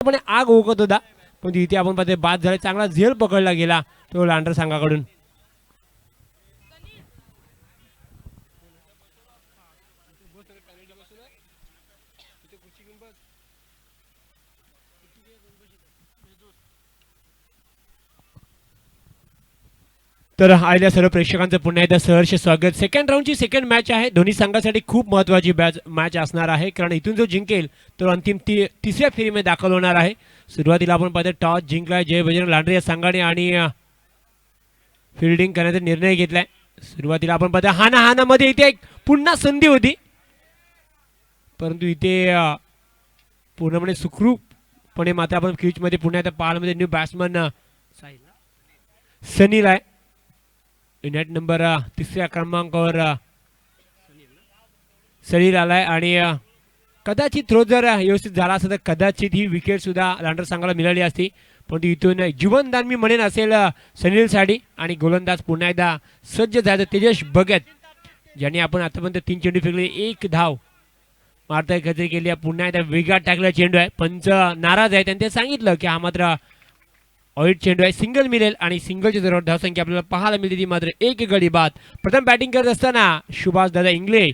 पण आग ओकत होता, पण इथे आपण पाहते बाद झाले. चांगला झेल पकडला गेला तो लांडर संघाकडून. तर आलेल्या सर्व प्रेक्षकांचं पुन्हा एकदा सहर्ष स्वागत. सेकंड राऊंडची सेकंड मॅच आहे. दोन्ही संघासाठी खूप महत्त्वाची मॅच असणार आहे, कारण इथून जो जिंकेल तो अंतिम तिसऱ्या फेरीमध्ये दाखल होणार आहे. सुरुवातीला आपण पाहतो टॉस जिंकलाय जय बजरंग लांडरे या संघाने आणि फिल्डिंग करण्याचा निर्णय घेतलाय. सुरुवातीला आपण पाहतो हानाहानामध्ये इथे एक पुन्हा संधी होती, परंतु इथे पूर्णपणे सुखरूपपणे मात्र आपण क्रीजमध्ये पुन्हा एकदा पाहायला न्यू बॅट्समन सनील आहे. नेट नंबर तिसऱ्या क्रमांकावर सनील आलाय आणि कदाचित थ्रो जर व्यवस्थित झाला असता तर कदाचित ही विकेट सुद्धा लांडर संघाला मिळाली असती, पण इथून जीवनदान मी म्हणेन असेल सनीलसाठी. आणि गोलंदाज पुन्हा एकदा सज्ज झाले तेजस भगत, ज्यांनी आपण आतापर्यंत 3 चेंडू फेकले, 1 धाव मारता खतरी केली. पुन्हा एकदा वेगात टाकलेला चेंडू आहे. पंच नाराज आहे, त्यांनी ते सांगितलं की हा मात्र ऑइट चेंडू आहे, सिंगल मिळेल आणि सिंगलच्या जोरावर धावसंख्या आपल्याला पाहायला मिळते ती मात्र 1 गडी बाद. प्रथम बॅटिंग करत असताना सुभाष दादा इंगळे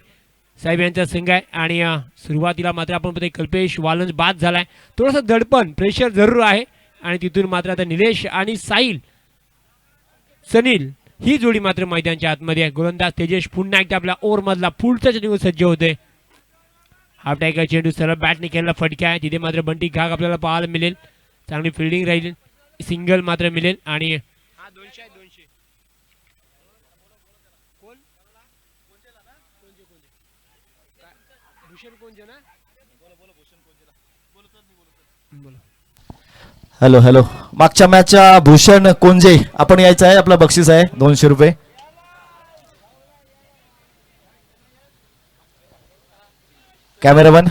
साहेब यांचा संघ आहे आणि सुरुवातीला मात्र आपण पाहतो कल्पेश वालंज बाद झालाय. थोडंसं दडपण प्रेशर जरूर आहे आणि तिथून मात्र आता निलेश आणि साहिल सनील ही जोडी मात्र मैदानाच्या आतमध्ये आहे. गोलंदाज तेजस पुन्हा एकदा आपल्या ओव्हरमधला पुढचा चेंडू सज्ज होते. हाफ टायगर चेंडू सरळ बॅटने केलेला फटका आहे, तिथे मात्र बंटी घाग आपल्याला पाहायला मिळेल. चांगली फिल्डिंग राहील, सिंगल मात्र मिळेल आणि हॅलो हॅलो, मागच्या मॅचच्या भूषण कोंजे आपण यायचं आहे. आपला बक्षीस आहे 200 रुपये. कॅमेरामन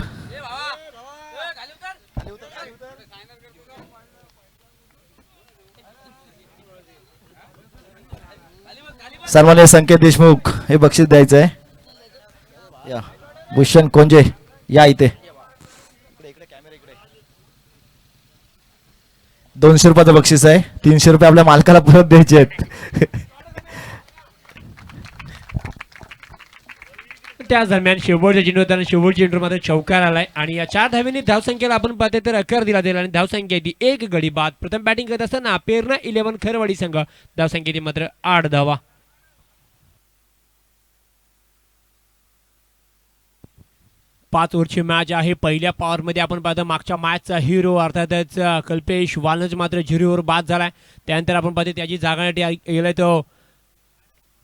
सन्मान्य संकेत देशमुख हे बक्षीस द्यायचं आहे. या भूषण कोंजे या इथे. 200 रुपयाचं बक्षीस आहे. 300 रुपये आपल्या मालकाला परत द्यायचे आहेत. त्याच दरम्यान शेवटच्या चेंडू शेवटच्या चेंडू मात्र चौकार आलाय आणि या 4 धावेने धावसंख्येला आपण पाहते तर आकार दिला आणि धावसंख्या ती 1 गडी बाद. प्रथम बॅटिंग करत असताना पेरणा 11 खरवाडी संघ धावसंख्येने मात्र 8 धावा. पाच ओव्हरची मॅच आहे. पहिल्या पॉवरमध्ये आपण पाहतो मागच्या मॅचचा हिरो अर्थातच कल्पेश वालंज मात्र 0 ओव्हर बाद झालाय. त्यानंतर आपण पाहतो त्याची जागासाठी गेलाय तो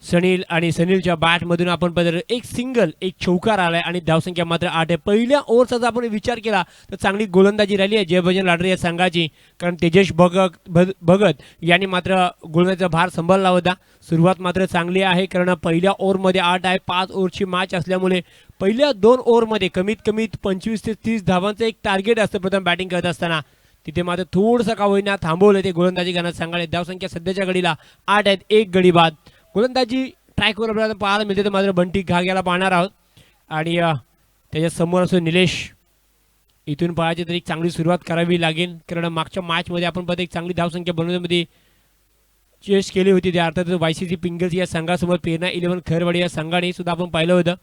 सनील आणि सनीलच्या बॅटमधून आपण पाहतो एक सिंगल एक चौकार आलाय आणि धावसंख्या मात्र 8 आहे. पहिल्या ओव्हरचा जर आपण विचार केला तर चांगली गोलंदाजी राहिली आहे जय बजरंग लांडरे या संघाची, कारण तेजस भगत यांनी मात्र गोलंदाजीचा भार सांभाळला होता. सुरुवात मात्र चांगली आहे, कारण पहिल्या ओव्हरमध्ये 8 आहे. 5 ओव्हरची मॅच असल्यामुळे पहिल्या 2 ओव्हरमध्ये कमीत कमी 25 ते 30 धावांचं एक टार्गेट असतं प्रथम बॅटिंग करत असताना. तिथे मात्र थोडंसं का होईना थांबवलं ते गोलंदाजी करण्यात सांगाले. धावसंख्या सध्याच्या घडीला 8 आहेत, 1 गडी बाद. गोलंदाजी ट्रॅकवर आपल्याला पाहायला मिळते तर मात्र बंटी घाग याला पाहणार आहोत आणि त्याच्या समोर असो निलेश. इथून पाहायची तर एक चांगली सुरुवात करावी लागेल, कारण मागच्या मॅचमध्ये आपण पाहतो एक चांगली धावसंख्या बनवण्यामध्ये चेस केली होती. त्या अर्थात वायसीसी पिंगल्स या संघासमोर पेरणा 11 खरवाडी या संघाने सुद्धा आपण पाहिलं होतं.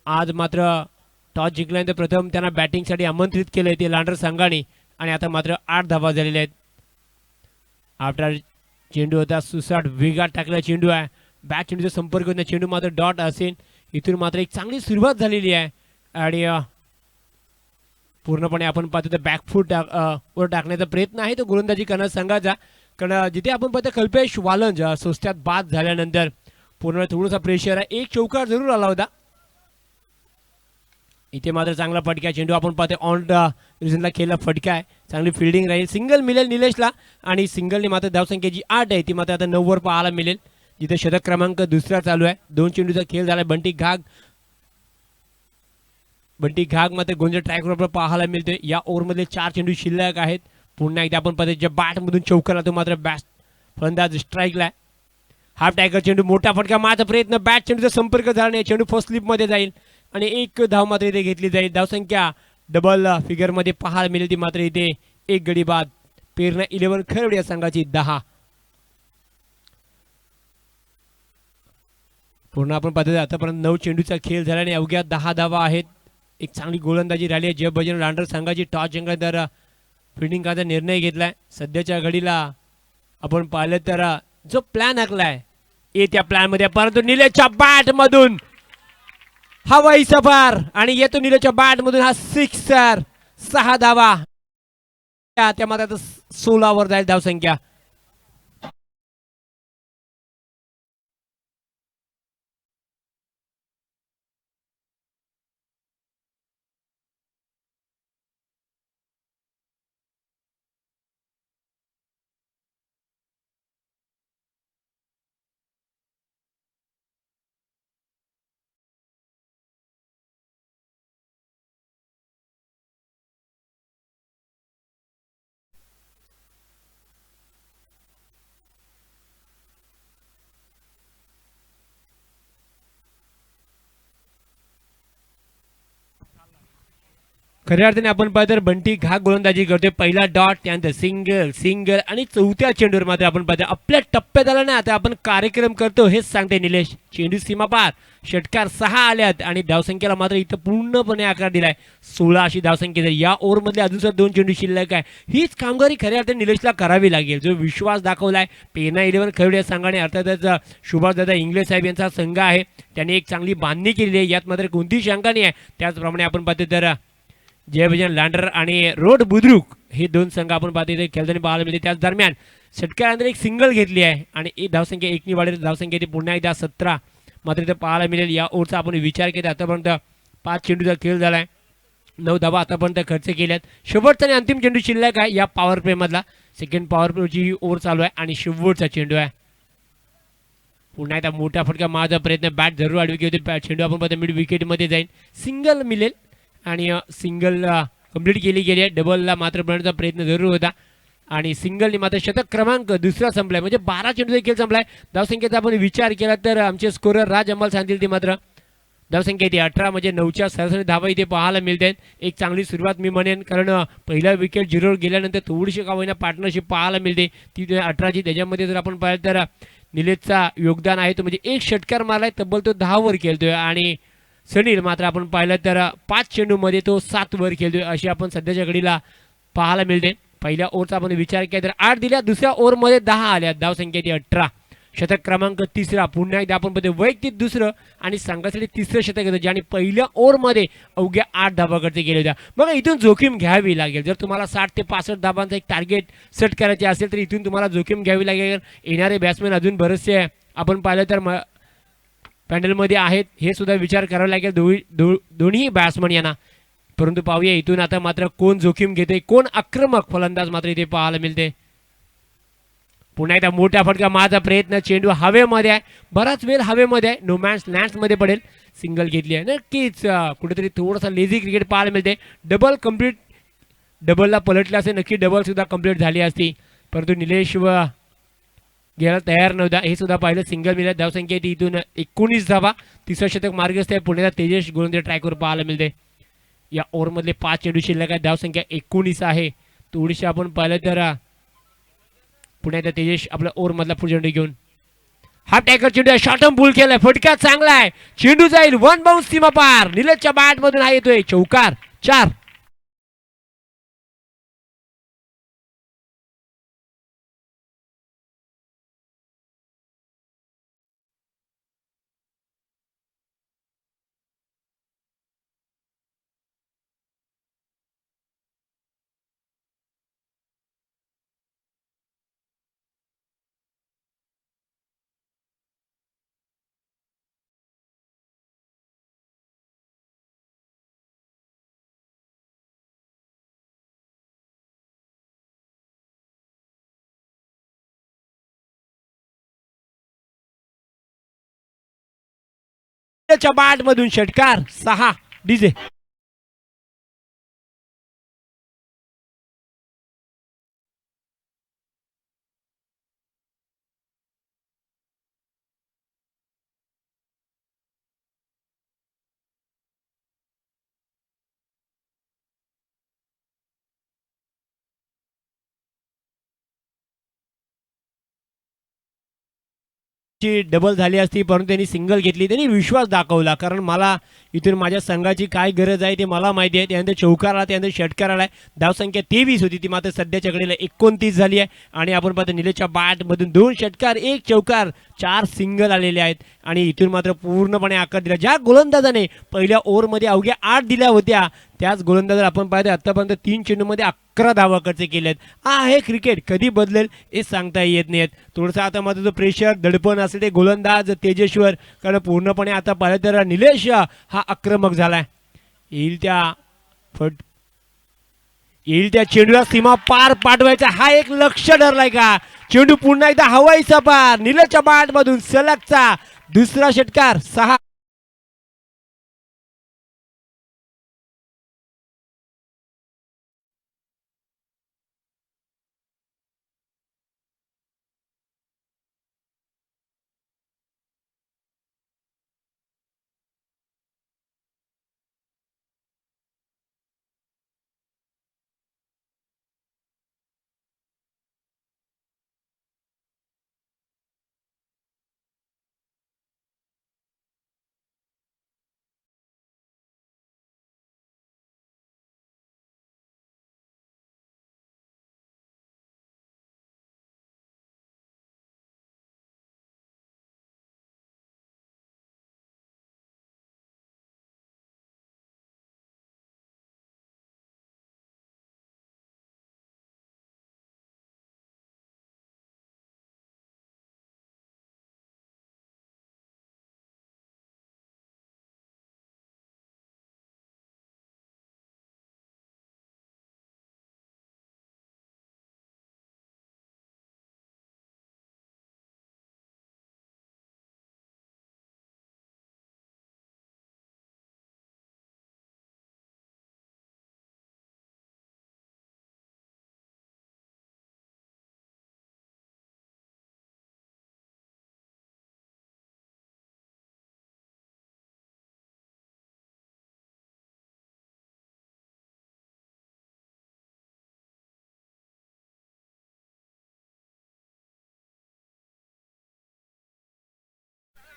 आज मात्र टॉस जिंकल्यानंतर प्रथम त्यांना बॅटिंगसाठी आमंत्रित केलं ते लांडर संघाने आणि आता मात्र 8 धावा झालेल्या आहेत. आफ्टर चेंडू होता सुसाट वेगात टाकलेला चेंडू आहे. बॅट चेंडूचा संपर्क होता, चेंडू मात्र डॉट असेल. इथून मात्र एक चांगली सुरुवात झालेली आहे आणि पूर्णपणे आपण पाहतो तर बॅकफूट वर टाकण्याचा प्रयत्न आहे तो गोलंदाजी करणार संघाचा, कारण जिथे आपण पाहतो कल्पेश वालंज सोस्त्यात बाद झाल्यानंतर पूर्ण थोडासा प्रेशर आहे. एक चौकार जरूर आला होता. इथे मात्र चांगला फटका चेंडू आपण पाहतो ऑन रिझनला खेळला फटका आहे. चांगली फिल्डिंग राहील, सिंगल मिळेल निलेशला आणि सिंगलने मात्र धावसंख्या जी 8 आहे ती मात्र आता 9 वर पाहायला मिळेल, जिथे शतक क्रमांक 2 चालू आहे. 2 चेंडूचा खेळ झाला. बंटी घाग मात्र गोंजा ट्रॅकवर पाहायला मिळते. या ओव्हरमध्ये 4 चेंडू शिल्लक आहेत. पुन्हा एकदा आपण पाहतो ज्या बॅटमधून चौकार तो मात्र फलंदाज स्ट्राईकला. हाफ टायगर चेंडू मोठा फटका मारचा प्रयत्न, बॅट चेंडूचा संपर्क झाला नाही, चेंडू फर्स्ट स्लिपमध्ये जाईल आणि 1 धाव मात्र इथे घेतली जाईल. धावसंख्या डबल फिगरमध्ये पाहायला मिळेल ती मात्र इथे एक गडी बाद. पेरणा 11 खरवड या संघाची 10. पूर्ण आपण पाहतो आतापर्यंत 9 चेंडूचा खेळ झाला आणि अवघ्या 10 धावा आहेत. एक चांगली गोलंदाजी राहिली आहे. जय बजरंग लांडर संघाची टॉस जिंकल्यानंतर फिल्डिंग करायचा निर्णय घेतलाय. सध्याच्या घडीला आपण पाहिलं तर जो प्लॅन आखलाय त्या प्लॅन मध्ये, परंतु निलेशच्या बॅट मधून हवाई सफर आणि येतो निलेशच्या बॅट मधून हा सिक्सर. 6 धावा. त्या मात्र 16 वर जाईल धावसंख्या. खऱ्या अर्थाने आपण पाहतो बंटी घा गोलंदाजी करतोय. पहिला डॉट, त्यानंतर सिंगल सिंगल आणि चौथ्या चेंडूवर मात्र आपण पाहतो आपल्या टप्प्यात आला ना आता आपण कार्यक्रम करतो हेच सांगते निलेश. चेंडू सीमा पार, षटकार 6 आल्यात आणि धावसंख्येला मात्र इथं पूर्णपणे आकार दिलाय. 16 अशी धावसंख्या. या ओव्हरमधले अजून सुद्धा 2 चेंडू शिल्लक आहे. हीच कामगिरी खऱ्या अर्थाने निलेशला करावी लागेल. जो विश्वास दाखवलाय पेना 11 खरवड या संघाने, अर्थातच सुभाष दादा इंगळे साहेब यांचा संघ आहे, त्यांनी एक चांगली बांधणी केली आहे, यात मात्र कोणतीही शंका नाही आहे. त्याचप्रमाणे आपण पाहतो तर जय बजरंग लांडर आणि रोड बुद्रुक हे 2 संघ आपण पाहतो इथे खेळताना पाहायला मिळते. त्याच दरम्यान षटकारानंतर एक सिंगल घेतली आहे आणि एक धावसंख्या एकनी वाढेल. धावसंख्या ती पुन्हा एकदा 17 मात्र इथे पाहायला मिळेल. या ओव्हरचा आपण विचार केला आतापर्यंत 5 चेंडूचा खेळ झालाय. 9 धावा आतापर्यंत खर्च केल्यात. शेवटचा आणि अंतिम चेंडू शिल्लक आहे या पॉवर प्ले मधला. सेकंड पॉवर प्लेची ओव्हर चालू आहे आणि शेवटचा चेंडू आहे. पुन्हा एकदा मोठा फटका मारण्याचा प्रयत्न, बॅट जरूर आडवी होती. चेंडू आपण पाहतो मिड विकेट मध्ये जाईल, सिंगल मिळेल आणि सिंगल कंप्लीट केली गेली आहे. डबलला मात्र बनवण्याचा प्रयत्न जरूर होता आणि सिंगलने मात्र शतक क्रमांक दुसरा संपलाय, म्हणजे 12 चेंडूचा खेळ संपलाय. धावसंख्येचा आपण विचार केला तर आमचे स्कोरर राज अंबाल सांगतील ते मात्र धावसंख्या येते 18, म्हणजे 9च्या सरासरी धावा इथे पाहायला मिळते. एक चांगली सुरुवात मी म्हणेन, कारण पहिला विकेट 0वर गेल्यानंतर थोडीशी का होईना पार्टनरशिप पाहायला मिळते ती 18ची. त्याच्यामध्ये जर आपण पाहिलं तर निलेशचा योगदान आहे तो म्हणजे एक षटकार मारलाय, तब्बल तो 10 वर खेळतोय आणि सनील मात्र आपण पाहिलं तर 5 चेंडूमध्ये तो 7 वर खेळतोय अशी आपण सध्याच्या घडीला पाहायला मिळते. पहिल्या ओव्हरचा आपण विचार केला तर 8 दिल्या, दुसऱ्या ओव्हरमध्ये 10 आल्या, धावसंख्या ती 18. शतक क्रमांक तिसरा, पुन्हा एकदा आपण पाहतो वैयक्तिक दुसरं आणि संघासाठी तिसरं शतक येतं, ज्याने पहिल्या ओव्हरमध्ये अवघ्या 8 धाबा खर्च केले होत्या. मग इथून जोखीम घ्यावी लागेल. जर तुम्हाला 60 ते 65 धाबांचा एक टार्गेट सेट करायचे असेल तर इथून तुम्हाला जोखीम घ्यावी लागेल. येणारे बॅट्समॅन अजून बरेचसे आपण पाहिलं तर पॅनलमध्ये आहेत, हे सुद्धा विचार करावा लागेल दोन्ही बॅट्समन यांना. परंतु पाहूया इथून आता मात्र कोण जोखीम घेते, कोण आक्रमक फलंदाज मात्र इथे पाहायला मिळते. पुन्हा एकदा मोठा फटका मारण्याचा प्रयत्न, चेंडू हवेमध्ये आहे, बराच वेळ हवेमध्ये आहे, नो मॅन्स लँड्स मध्ये पडेल. सिंगल घेतली आहे. नक्कीच कुठेतरी थोडासा लेझी क्रिकेट पाहायला मिळते. डबल कंप्लीट, डबलला पलटला असेल, नक्की डबल सुद्धा कंप्लीट झाली असती, परंतु निलेश घ्यायला तयार नव्हता. हे सुद्धा पाहिलं, सिंगल मिळत. धावसंख्या ती इथून 19 धावा. तिसरं शतक मार्गस्थ आहे. पुण्याला तेजस गोलंदाज ट्रॅकवर पाहायला मिळते. या ओव्हरमधले 5 चेंडू शिल्लक आहे, धावसंख्या 19 आहे. थोडीशी आपण पाहिलं तर पुण्याचा तेजस आपला ओव्हरमधला पुढे चेंडू घेऊन हा टॅकर चेंडू शॉर्टम पुल केलाय, फटका चांगला आहे, चेंडू जाईल 1 बाउन्स सीमा पार. निलेशच्या बॅट मधून हा येतोय चौकार, 4. बॅट मधून षटकार, 6. डीजे ची डबल झाली असती, परंतु त्यांनी सिंगल घेतली. त्यांनी विश्वास दाखवला, कारण मला इथून माझ्या संघाची काय गरज आहे ते मला माहिती आहे. त्यानंतर चौकार आला, त्यानंतर षटकार आला. धावसंख्या 23 होती, ती मात्र सध्याच्या घडीला 29 झाली आहे. आणि आपण पाहतो निलेशच्या बॅटमधून 2 षटकार, 1 चौकार, 4 सिंगल आलेले आहेत. आणि इथून मात्र पूर्णपणे आकार दिला. ज्या गोलंदाजाने पहिल्या ओव्हरमध्ये अवघ्या 8 दिल्या होत्या, त्याच गोलंदाजाला आपण पाहतो आतापर्यंत 3 चेंडूमध्ये 11 धावा खर्च केल्यात. हे क्रिकेट कधी बदलेल हे सांगता येत नाहीत. थोडंसं आता मात्र जो प्रेशर दडपण असेल ते गोलंदाज तेजेश्वर, कारण पूर्णपणे आता पाहिलं तर निलेश हा आक्रमक झालाय. येईल त्या चेंडूला सीमा पार पाठवायचा हा एक लक्ष ठरलाय का. चेंडू पुन्हा एकदा हवाईचा पार, निलेशच्या बॅटमधून सलगचा दुसरा षटकार. 6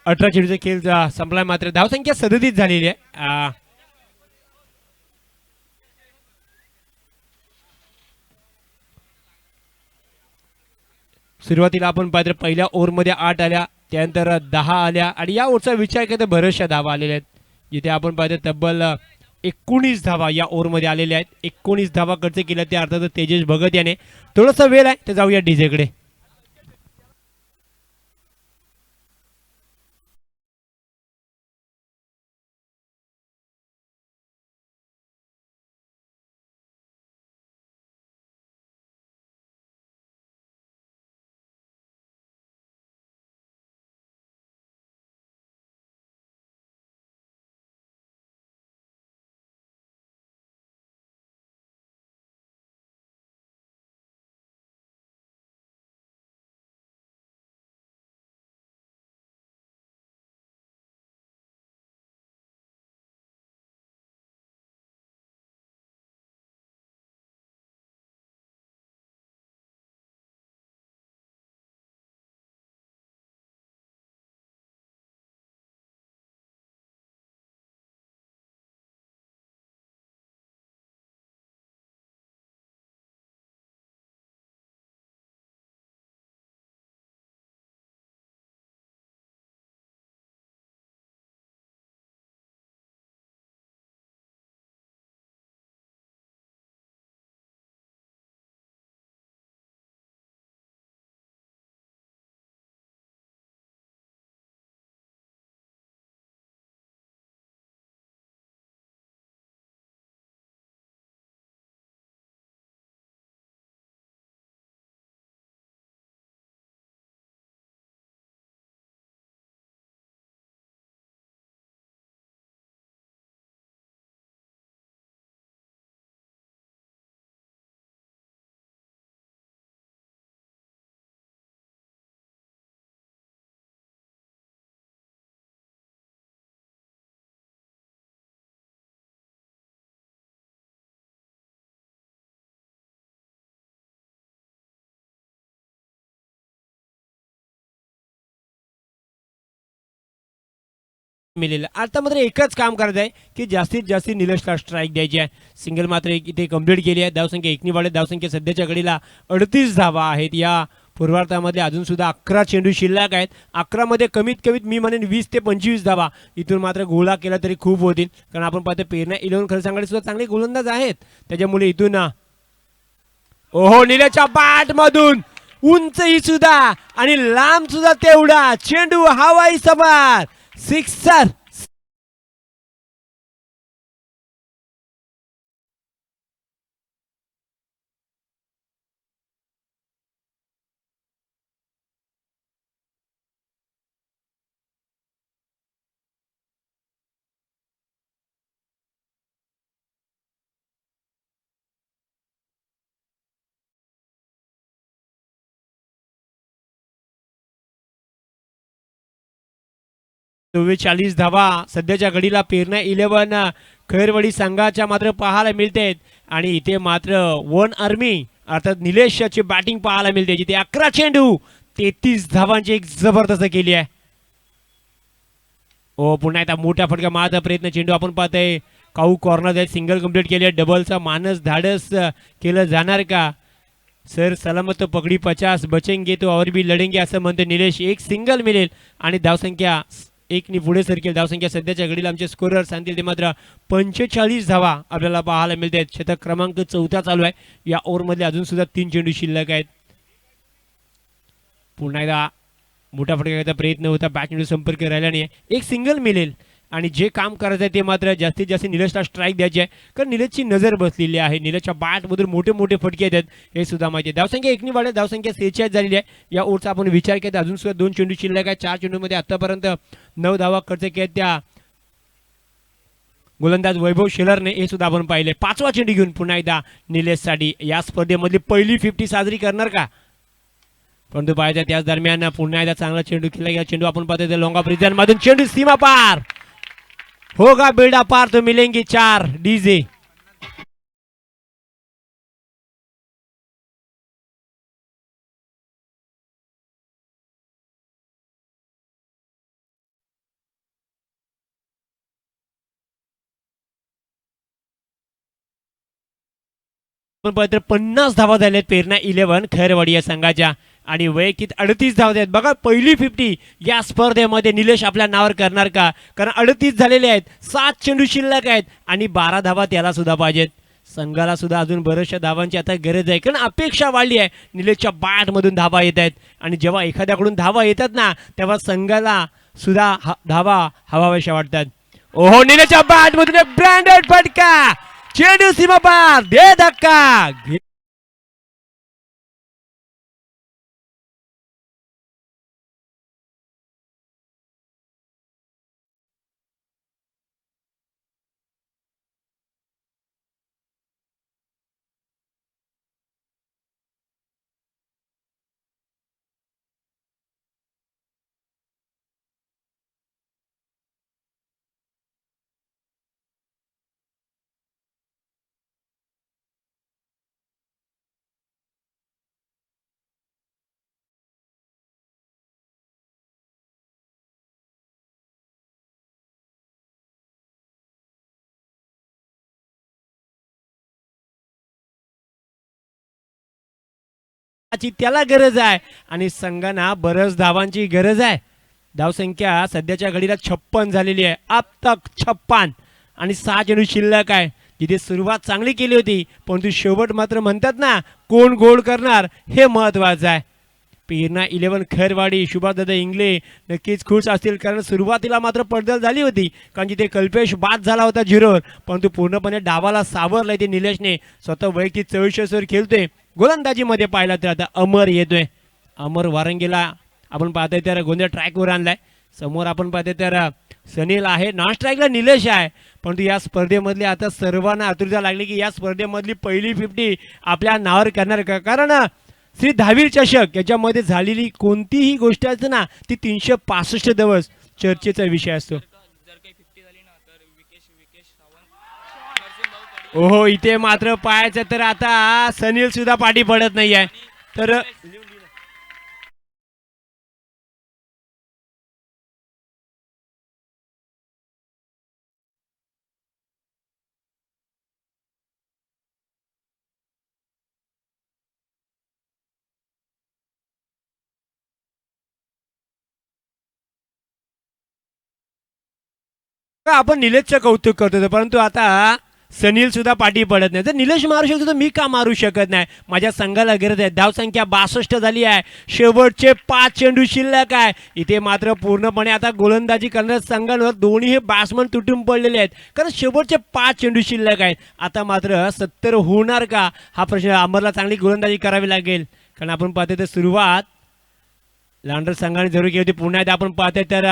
18 चेंडूचा खेळ संपलाय. मात्र धावसंख्या 37 झालेली आहे. सुरुवातीला आपण पाहिलं पहिल्या ओव्हरमध्ये 8 आल्या, त्यानंतर 10 आल्या, आणि या ओव्हरचा विचार केला तर बऱ्याचशा धावा आलेल्या आहेत. जिथे आपण पाहिलं तब्बल 19 धावा या ओव्हरमध्ये आलेल्या आहेत. 19 धावा खर्च केल्या त्या अर्थात तेजेश भगत याने. थोडासा वेळ आहे तर जाऊया डीजेकडे. मिळेल. आता मात्र एकच काम करायचं आहे की जास्तीत जास्त निलेशला स्ट्राईक द्यायची आहे. सिंगल मात्र एक इथे कंप्लीट केली आहे. धावसंख्या एकनी वाढत. धावसंख्या सध्याच्या घडीला 38 धावा आहेत. या पूर्वार्धामध्ये अजून सुद्धा 11 चेंडू शिल्लक आहेत. 11 मध्ये कमीत कमीत मी म्हणेन 20 ते 25 धावा इथून मात्र गोळा केला तरी खूप होतील. कारण आपण पाहतो पेरना 11 खरं सांगायला सुद्धा चांगले गोलंदाज आहेत. त्याच्यामुळे इथून ओहो निलेशच्या बॅट मधून उंचही सुद्धा आणि लांब सुद्धा तेवढा चेंडू हवाई सवार सिक्सर. चव्वेचाळीस धावा सध्याच्या घडीला पेरना 11 खैरवाडी संघाच्या मात्र पाहायला मिळते. आणि इथे मात्र वन आर्मी अर्थात निलेशची बॅटिंग पाहायला मिळते, जिथे 11 चेंडू 33 धावांची एक जबरदस्त केली आहे. ओ पुन्हा एकदा मोठ्या फटका मारण्याचा प्रयत्न. चेंडू आपण पाहतोय काऊ कॉर्नर सिंगल कंप्लीट केली आहे. डबलचा मानस धाडस केलं जाणार का? सर सलामत तो पगडी 50 बचेंगे तो और भी लढेंगे असं म्हणतो निलेश. एक सिंगल मिळेल आणि धावसंख्या एकनी पुढे सरकेल. धावसंख्या सध्याच्या घडीला आमचे स्कोरर सांगतील ते मात्र 45 धावा आपल्याला पाहायला मिळते. शतक क्रमांक 4 चालू आहे. या ओव्हरमध्ये अजून सुद्धा 3 चेंडू शिल्लक आहेत. पुन्हा एकदा मोठा फटका प्रयत्न होता. बॅट संपर्क राहिला नाही. एक सिंगल मिळेल आणि जे काम करायचं आहे ते मात्र जास्तीत जास्त निलेशला स्ट्राईक द्यायची आहे. कारण निलेशची नजर बसलेली आहे. निलेशच्या बॅटमधून मोठे मोठे फटके येतात हे सुद्धा माहिती आहे. धावसंख्या एकनी वाढत. धावसंख्या 46 झालेली आहे. या ओव्हरचा आपण विचार केला अजून सुद्धा 2 चेंडू शिल्लक आहे. 4 चेंडूमध्ये आतापर्यंत 9 धावा खर्च केल्या त्या गोलंदाज वैभव शेलरने हे सुद्धा आपण पाहिले. 5वा चेंडू घेऊन पुन्हा एकदा निलेशसाठी या स्पर्धेमधली पहिली 50 साजरी करणार का? परंतु पाहायच्या त्याच दरम्यान पुन्हा एकदा चांगला चेंडू केला गेला. चेंडू आपण पाहतो लॉंग ऑफ रिजन मधून चेंडू सीमा पार होगा. बेड़ा पार तो मिलेंगे 4 डीजे. पण पाहतो 50 धावा झाल्यात पेरना 11 खैरवाडी या संघाच्या आणि वैयक्तिक 38 धावा आहेत. बघा पहिली 50 या स्पर्धेमध्ये निलेश आपल्या नावावर करणार का? कारण 38 झालेले आहेत. 7 चेंडू शिल्लक आहेत आणि 12 धावा त्याला सुद्धा पाहिजेत. संघाला सुद्धा अजून बऱ्याचशा धावांची आता गरज आहे. कारण अपेक्षा वाढली आहे. निलेशच्या बॅटमधून धावा येत आहेत आणि जेव्हा एखाद्याकडून धावा येतात ना तेव्हा संघाला सुद्धा धावा हवाव्याशा वाटतात. ओहो निलेशच्या बॅटमधून एक ब्रँडेड फटका. चेंडू सीमा पार दे धक्का. त्याला गरज आहे आणि संघांना बरंच धावांची गरज आहे. धावसंख्या सध्याच्या घडीला 56 झालेली आहे. अब तक 56 आणि 6 चेंडू शिल्लक आहे. जिथे सुरुवात चांगली केली होती परंतु शेवट मात्र म्हणतात ना कोण गोल करणार हे महत्वाचं आहे. पेरना 11 खैरवाडी शुभादादा इंगले नक्कीच खुश असतील कारण सुरुवातीला मात्र पडझड झाली होती. कारण जिथे कल्पेश बाद झाला होता 0वर परंतु पूर्णपणे डावाला सावरलाय ते निलेशने. स्वतः वैयक्तिक 44 खेळतोय. गोलंदाजीमध्ये पाहिला तर आता अमर येतोय. अमर वारंगीला आपण पाहतोय तर गोंदिया ट्रॅकवर आणलाय. समोर आपण पाहतोय तर सनील आहे. नॉन स्ट्राईकला निलेश आहे. परंतु या स्पर्धेमधली आता सर्वांना आतुरता लागली की या स्पर्धेमधली पहिली 50 आपल्या नावावर करणार का? कारण श्री दहावीर चषक याच्यामध्ये झालेली कोणतीही गोष्ट असते ना ती 365 दिवस चर्चेचा विषय असतो. ओहो इथे मात्र पाहायचं तर आता सनील सुद्धा पाठी पडत नाहीये. तर आपण निलेशचं कौतुक करतो परंतु आता सनील सुद्धा पाठी पडत नाही. जर निलेश मारू शकतो तर मी का मारू शकत नाही. माझ्या संघाला गरज आहे. धावसंख्या 62 झाली आहे. शेवटचे 5 चेंडू शिल्लक आहे. इथे मात्र पूर्णपणे आता गोलंदाजी करणाऱ्या संघांवर दोन्ही हे बॅट्समन तुटून पडलेले आहेत कारण शेवटचे 5 चेंडू शिल्लक आहेत. आता मात्र 70 होणार का हा प्रश्न. अमरला चांगली गोलंदाजी करावी लागेल कारण आपण पाहतोय तर सुरुवात लांडर संघाने जरूर केली होती. पुन्हा एकदा आपण पाहतोय तर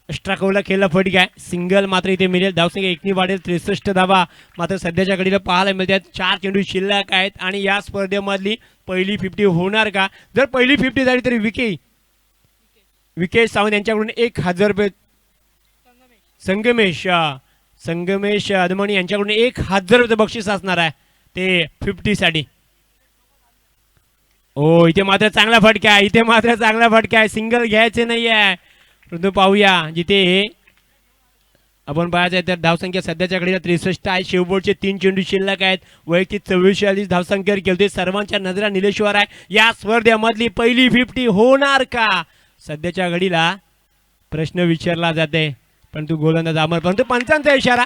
स्ट्राकोला खेळला फटका आहे. सिंगल मात्र इथे मिळेल. धावसंख्या एकनी वाढेल. 63 धावा मात्र सध्याच्या घडीला पाहायला मिळतात. 4 चेंडू शिल्लक आहेत आणि या स्पर्धेमधली पहिली 50 होणार का. जर पहिली 50 झाली तरी विकेश सावंत यांच्याकडून 1000 रुपये. संगमेश अदमणी यांच्याकडून 1000 रुपये बक्षीस असणार आहे ते 50 साठी. ओ इथे मात्र चांगला फटका आहे. इथे मात्र चांगला फटका आहे. सिंगल घ्यायचे नाही आहे परंतु पाहूया जिथे आपण पाहायचं आहे तर धावसंख्या सध्याच्या घडीला 63 आहे. शेवटचे 3 चेंडू शिल्लक आहेत. वैयक्तिक 44 धावसंख्येवर खेळते. सर्वांच्या नजरा निलेश्वर आहे. या स्पर्धेमधली पहिली 50 होणार का सध्याच्या घडीला प्रश्न विचारला जाते परंतु गोलंदाज अमर. परंतु पंचांचा इशारा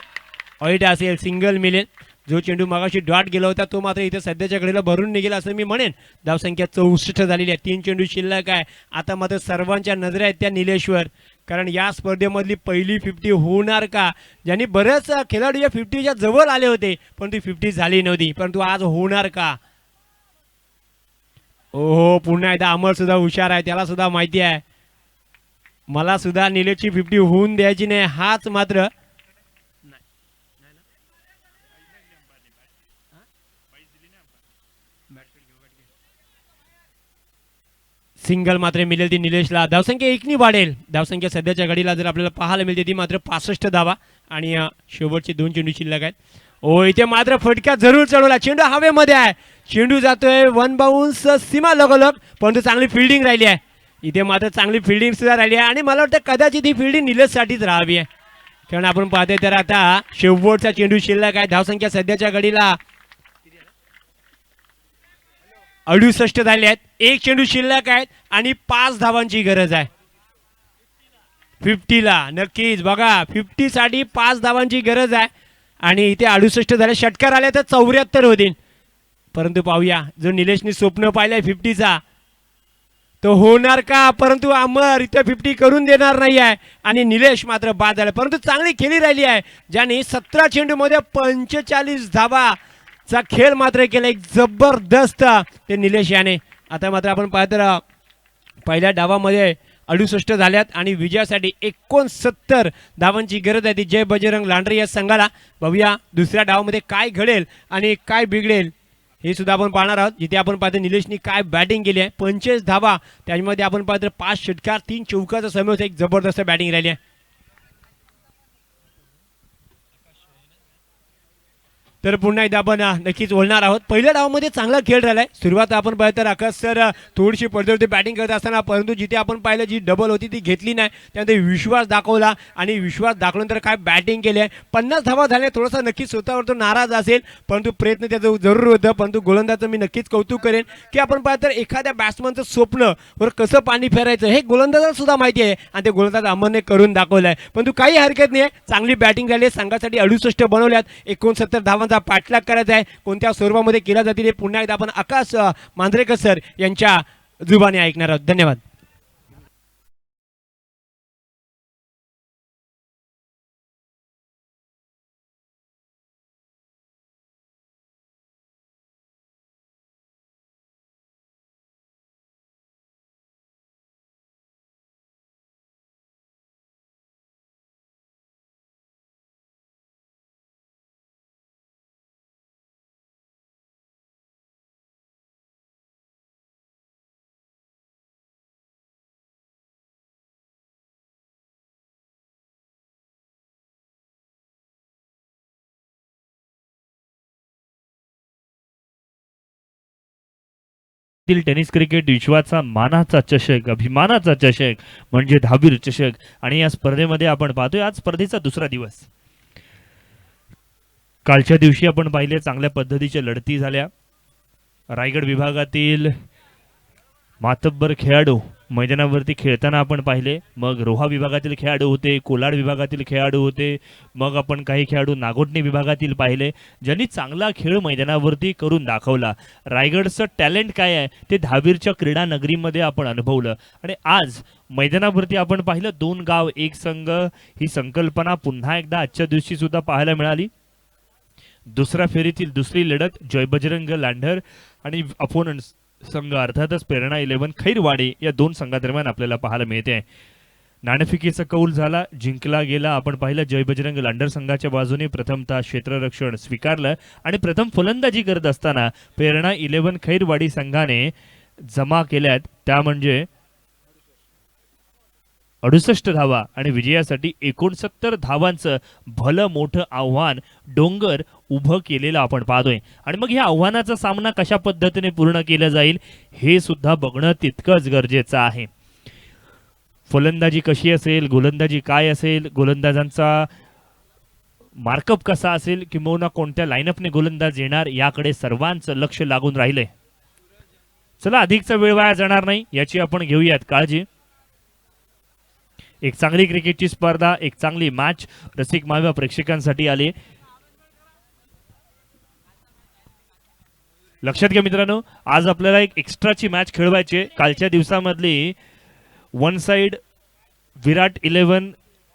वाईट असेल. सिंगल मिळेल. जो चेंडू मागाशी डॉट गेला होता तो मात्र इथे सध्याच्या घडीला भरून निघेल असं मी म्हणेन. धावसंख्या 64 झालेली आहे. 3 चेंडू शिल्लक आहे. आता मात्र सर्वांच्या नजरा आहेत त्या निलेशवर कारण या स्पर्धेमधली पहिली 50 होणार का. ज्यांनी बरेच खेळाडू या 50च्या जवळ आले होते पण ती 50 झाली नव्हती परंतु आज होणार का. ओहो पुन्हा एकदा अमर सुद्धा हुशार आहे. त्याला सुद्धा माहिती आहे मला सुद्धा निलेशची 50 होऊन द्यायची नाही. हाच मात्र सिंगल मात्र मिळेल ती निलेशला. धावसंख्या एकनी वाढेल. धावसंख्या सध्याच्या घडीला जर आपल्याला पाहायला मिळते ती मात्र 65 धावा आणि शेवटचे 2 चेंडू शिल्लक आहेत. ओ इथे मात्र फटका जरूर चढवला. चेंडू हवेमध्ये आहे. चेंडू जातोय 1 बाउन्स सीमा लगोलग परंतु चांगली फिल्डिंग राहिली आहे. इथे मात्र चांगली फिल्डिंग सुद्धा राहिली आहे आणि मला वाटतं कदाचित ही फिल्डिंग निलेशसाठीच राहावी आहे कारण आपण पाहतोय तर आता शेवटचा चेंडू शिल्लक आहे. धावसंख्या सध्याच्या घडीला 68 झाले आहेत. 1 चेंडू शिल्लक आहेत आणि 5 धावांची गरज आहे 50 ला. नक्कीच बघा 50 साठी 5 धावांची गरज आहे आणि इथे 68 झाले. षटकार आले तर 74 होतील परंतु पाहूया जो निलेशने स्वप्न पाहिलंय 50चा तो होणार का. परंतु अमर इथे 50 करून देणार नाही आहे आणि निलेश मात्र बाद झाला परंतु चांगली खेळी राहिली आहे ज्याने 17 चेंडू मध्ये 45 धावा चा खेळ मात्र केला. एक जबरदस्त ते निलेश याने. आता मात्र आपण पाहतो पहिल्या डावामध्ये 68 झाल्यात आणि विजयासाठी 69 धावांची गरज आहे ती जय बजरंग लांडरे या संघाला. बघूया दुसऱ्या डावामध्ये काय घडेल आणि काय बिघडेल हे सुद्धा आपण पाहणार आहोत. जिथे आपण पाहतो निलेशनी काय बॅटिंग केली आहे. 25 धावा त्यामध्ये आपण पाहतो 5 षटकार 3 चौकाचा समोर एक जबरदस्त बॅटिंग राहिली आहे. तर पुन्हा एकदा आपण नक्कीच बोलणार आहोत. पहिल्या डावामध्ये चांगला खेळ राहिलाय. सुरुवात आपण पाहिलं तर आकाश सर थोडीशी पडद्यावरती बॅटिंग करत असताना परंतु जिथे आपण पाहिलं जी डबल होती ती घेतली नाही. त्यामध्ये विश्वास दाखवला आणि विश्वास दाखवल्यानंतर काय बॅटिंग केली आहे. 50 धावा झाल्या. थोडासा नक्कीच स्वतःवर तो नाराज असेल परंतु प्रयत्न त्याचं जरूर होतं परंतु गोलंदाजाचं मी नक्कीच कौतुक करेन की आपण पाहिलं तर एखाद्या बॅट्समनचं स्वप्न वर कसं पाणी फेरायचं हे गोलंदाजाला सुद्धा माहिती आहे आणि ते गोलंदाज अमरने करून दाखवलं आहे. परंतु काही हरकत नाही. चांगली बॅटिंग झाली. संघासाठी 68 बनवल्यात. 69 धावांचा पाठलाग करायचा आहे. कोणत्या स्वरूपामध्ये केला जातील हे पुन्हा एकदा आपण आकाश मांजरेकर सर यांच्या जुबाने ऐकणार आहोत. धन्यवाद. टेनिस क्रिकेट विश्वाचा मानाचा चषक अभिमानाचा चषक म्हणजे धावीर चषक आणि या स्पर्धेमध्ये आपण पाहतोय आज स्पर्धेचा दुसरा दिवस. कालच्या दिवशी आपण पाहिले चांगल्या पद्धतीच्या लढती झाल्या. रायगड विभागातील मातब्बर खेळाडू मैदानावरती खेळताना आपण पाहिले. मग रोहा विभागातील खेळाडू होते, कोलाड विभागातील खेळाडू होते, मग आपण काही खेळाडू नागोठणे विभागातील पाहिले, ज्यांनी चांगला खेळ मैदानावरती करून दाखवला. रायगडचं टॅलेंट काय आहे ते दहावीरच्या क्रीडा नगरीमध्ये आपण अनुभवलं. आणि आज मैदानावरती आपण पाहिलं 2 गाव 1 संघ ही संकल्पना पुन्हा एकदा आजच्या दिवशी सुद्धा पाहायला मिळाली. दुसऱ्या फेरीतील दुसरी लढत जय बजरंग लांढर आणि अपोनंट संघ अर्थातच प्रेरणा 11 खैरवाडी या 2 संघादरम्यान आपल्याला पाहायला मिळते आहे. नाणेफेकीचा कौल झाला, जिंकला गेला. आपण पाहिलं जय बजरंग लांढर संघाच्या बाजूने प्रथमतः क्षेत्ररक्षण स्वीकारलं आणि प्रथम फलंदाजी करत असताना प्रेरणा 11 खैरवाडी संघाने जमा केल्यात त्या म्हणजे 68 धावा आणि विजयासाठी 69 धावांचं भलं मोठं आव्हान डोंगर उभं केलेलं आपण पाहतोय. आणि मग या आव्हानाचा सामना कशा पद्धतीने पूर्ण केला जाईल हे सुद्धा बघणं तितकंच गरजेचं आहे. फलंदाजी कशी असेल, गोलंदाजी काय असेल, गोलंदाजांचा मार्कअप कसा असेल, किंबहुना कोणत्या लाईनअपने गोलंदाज येणार याकडे सर्वांचं लक्ष लागून राहिलंय. चला अधिकचा वेळ वाया जाणार नाही याची आपण घेऊयात काळजी. एक चांगली क्रिकेटची स्पर्धा, एक चांगली मॅच रसिक माव्या प्रेक्षकांसाठी आली. लक्षात घ्या मित्रांनो, आज आपल्याला एक एक्स्ट्राची मॅच खेळवायची. कालच्या दिवसामधली वन साइड विराट 11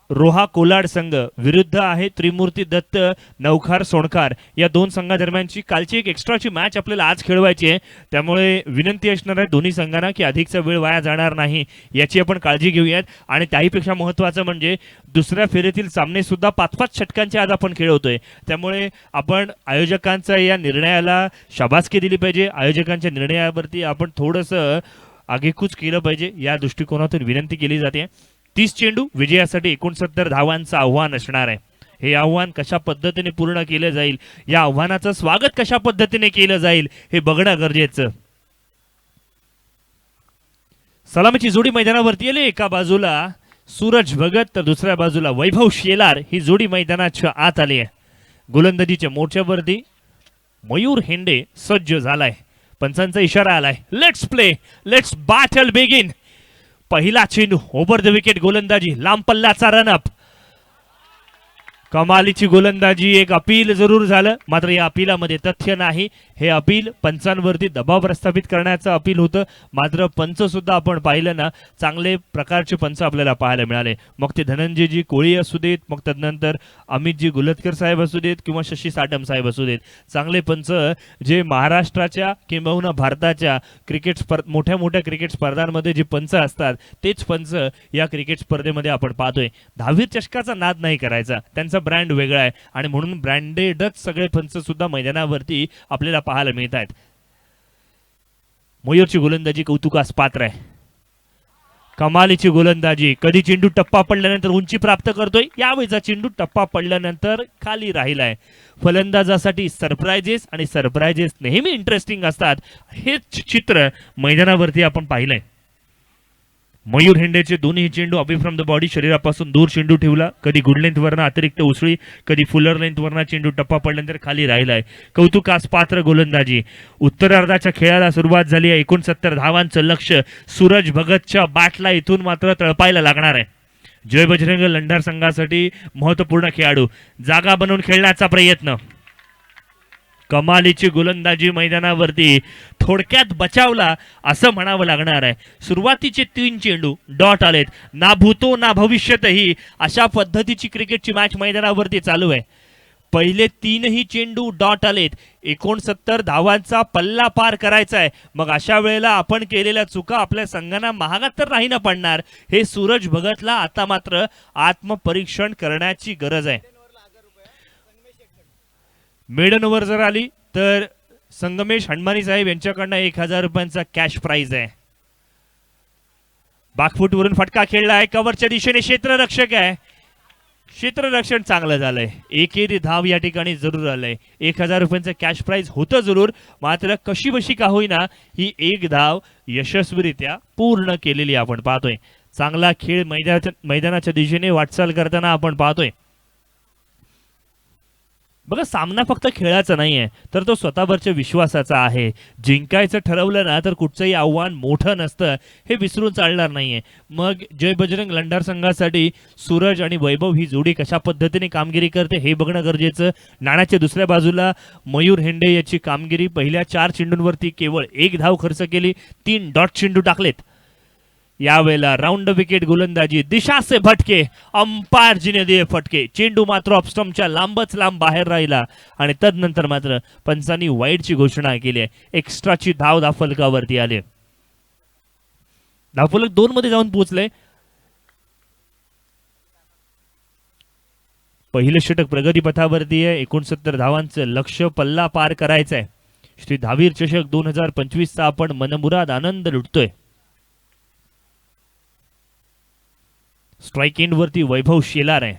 रोहा कोलाड संघ विरुद्ध आहे त्रिमूर्ती दत्त नवखार सोणखार या 2 संघादरम्यानची कालची एक एक्स्ट्राची मॅच आपल्याला आज खेळवायची आहे. त्यामुळे विनंती असणार आहे दोन्ही संघांना की अधिकचा वेळ वाया जाणार नाही याची आपण काळजी घेऊयात. आणि त्याहीपेक्षा महत्त्वाचं म्हणजे दुसऱ्या फेरीतील सामने सुद्धा 5-5 षटकांचे आज आपण खेळवतोय. त्यामुळे आपण आयोजकांच्या या निर्णयाला शाबासकी दिली पाहिजे. आयोजकांच्या निर्णयावरती आपण थोडंसं आगेकूच केलं पाहिजे या दृष्टिकोनातून विनंती केली जाते. 30 चेंडू विजयासाठी 69 धावांचं आव्हान असणार आहे. हे आव्हान कशा पद्धतीने पूर्ण केलं जाईल, या आव्हानाचं स्वागत कशा पद्धतीने केलं जाईल हे बघणं गरजेचं. सलामीची जोडी मैदानावरती आली. एका बाजूला सूरज भगत तर दुसऱ्या बाजूला वैभव शेलार ही जोडी मैदानाच्या आत आली आहे. गोलंदाजीच्या मोर्चावरती मयूर हेंडे सज्ज झालाय. पंचांचा इशारा आलाय. Let's play, let's battle begin. पहिला चेंडू ओव्हर द विकेट गोलंदाजी, लांब पल्ल्याचा रनअप. कमालीची गोलंदाजी. एक अपील जरूर झालं, मात्र या अपिलामध्ये तथ्य नाही. हे अपील पंचांवरती दबाव प्रस्थापित करण्याचं अपील होतं. मात्र पंच सुद्धा आपण पाहिलं ना, चांगले प्रकारचे पंच आपल्याला पाहायला मिळाले. मग ते धनंजयजी कोळी असू देत, मग तदनंतर अमितजी गुलतकर साहेब असू देत किंवा शशी साटम साहेब असू देत. चांगले पंच जे महाराष्ट्राच्या किंबहुना भारताच्या मोठ्या मोठ्या क्रिकेट स्पर्धांमध्ये जे पंच असतात तेच पंच या क्रिकेट स्पर्धेमध्ये आपण पाहतोय. 10वी चषकाचा नाद नाही करायचा, त्यांचा ब्रँड वेगळा आहे आणि म्हणून ब्रँडेडच सगळे पंच सुद्धा मैदानावरती आपल्याला पाहायला मिळत आहेत. मयूरची गोलंदाजी कौतुकास पात्र आहे. कमालीची गोलंदाजी. कधी चेंडू टप्पा पडल्यानंतर उंची प्राप्त करतोय, यावेळीचा चेंडू टप्पा पडल्यानंतर खाली राहिलाय. फलंदाजासाठी सरप्राइजेस आणि सरप्राइजेस नेहमी इंटरेस्टिंग असतात. हेच चित्र मैदानावरती आपण पाहिलंय. मयूर हेंडेचे दोन्ही चेंडू अवे फ्रॉम द बॉडी, शरीरापासून दूर चेंडू ठेवला. कधी गुड लेंथ वरनं अतिरिक्त उसळी, कधी फुलर लेंथ वरनं चेंडू टप्पा पडल्यानंतर खाली राहिलाय. कौतुकास पात्र गोलंदाजी. उत्तरार्धाच्या खेळाला सुरुवात झाली आहे. 69 धावांचं लक्ष सूरज भगतच्या बॅटला इथून मात्र तळपायला लागणार आहे. जय बजरंग लंढार संघासाठी महत्वपूर्ण खेळाडू, जागा बनवून खेळण्याचा प्रयत्न. कमालीची गोलंदाजी मैदानावरती थोडक्यात बचावला असं म्हणावं लागणार आहे. सुरुवातीचे 3 चेंडू डॉट आलेत. ना भूतो ना भविष्यतही अशा पद्धतीची क्रिकेटची मॅच मैदानावरती चालू आहे. पहिले 3ही चेंडू डॉट आलेत. 69 धावांचा पल्ला पार करायचा आहे. मग अशा वेळेला आपण केलेल्या चुका आपल्या संघांना महागात तर नाही ना पडणार. हे सूरज भगतला आता मात्र आत्मपरीक्षण करण्याची गरज आहे. मेडन ओव्हर जर आली तर संगमेश हणमानी साहेब यांच्याकडनं 1000 रुपयांचा कॅश प्राइज आहे. बाकफूटवरून फटका खेळला आहे. कव्हरच्या दिशेने क्षेत्ररक्षक आहे. क्षेत्ररक्षण चांगलं झालंय. एकेरी धाव या ठिकाणी जरूर आलंय. 1000 रुपयांचं कॅश प्राइज होतं जरूर, मात्र कशी बशी का होईना ही एक धाव यशस्वीरित्या पूर्ण केलेली आपण पाहतोय. चांगला खेळ मैदानाच्या दिशेने वाटचाल करताना आपण पाहतोय. बघा, सामना फक्त खेळाचा नाहीये, तर तो स्वतःवरच्या विश्वासाचा आहे. जिंकायचं ठरवलं ना तर कुठचंही आव्हान मोठं नसतं, हे विसरून चालणार नाहीये. मग जय बजरंग लंडार संघासाठी सूरज आणि वैभव ही जोडी कशा पद्धतीने कामगिरी करते हे बघणं गरजेचं. नाण्याच्या दुसऱ्या बाजूला मयूर हेंडे याची कामगिरी. पहिल्या 4 चेंडूंवरती केवळ 1 धाव खर्च केली, 3 डॉट चेंडू टाकलेत. यावेळेला राऊंड विकेट गोलंदाजी, दिशा से भटके, अंपायर जीने दिए फटके. चेंडू मात्र ऑफस्टम्पच्या लांबच लांब बाहेर राहिला आणि तदनंतर मात्र पंचांनी वाईडची घोषणा केली आहे. एक्स्ट्राची धाव धाफलकावरती आली. धाफलक 2 मध्ये जाऊन पोहोचले. पहिलं षटक प्रगतीपथावरती आहे. 69 धावांचं लक्ष्य पल्ला पार करायचं आहे. श्री धावीर चषक 2025 चा आपण मनमुराद आनंद लुटतोय. स्ट्राइक एंड वरती वैभव शेलार आहे.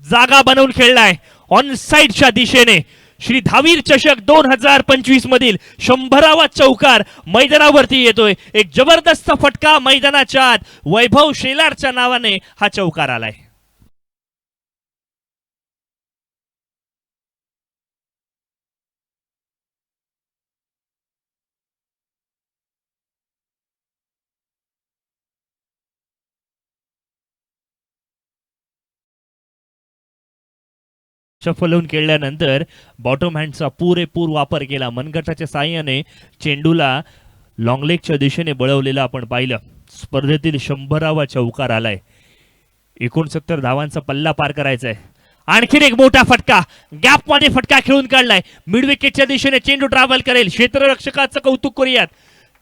जागा बनवून खेळलाय ऑन साइडच्या दिशेने. श्री धावीर चषक 2025 मधील 100वा चौकार मैदानावरती येतोय. एक जबरदस्त फटका मैदानाच्या आत. वैभव शेलारच्या नावाने हा चौकार आलाय. फलवून खेळल्यानंतर बॉटम हँडचा पुरेपूर वापर केला. मनगटाच्या साह्याने चेंडूला लॉंगलेगच्या दिशेने बळवलेला आपण पाहिलं. स्पर्धेतील 100वा चौकार आलाय. 69 धावांचा पल्ला पार करायचा आहे. आणखीन एक मोठा फटका, गॅप मध्ये फटका खेळून काढलाय. मिड विकेटच्या दिशेने चेंडू ट्रॅव्हल करेल. क्षेत्ररक्षकाचं कौतुक करूयात.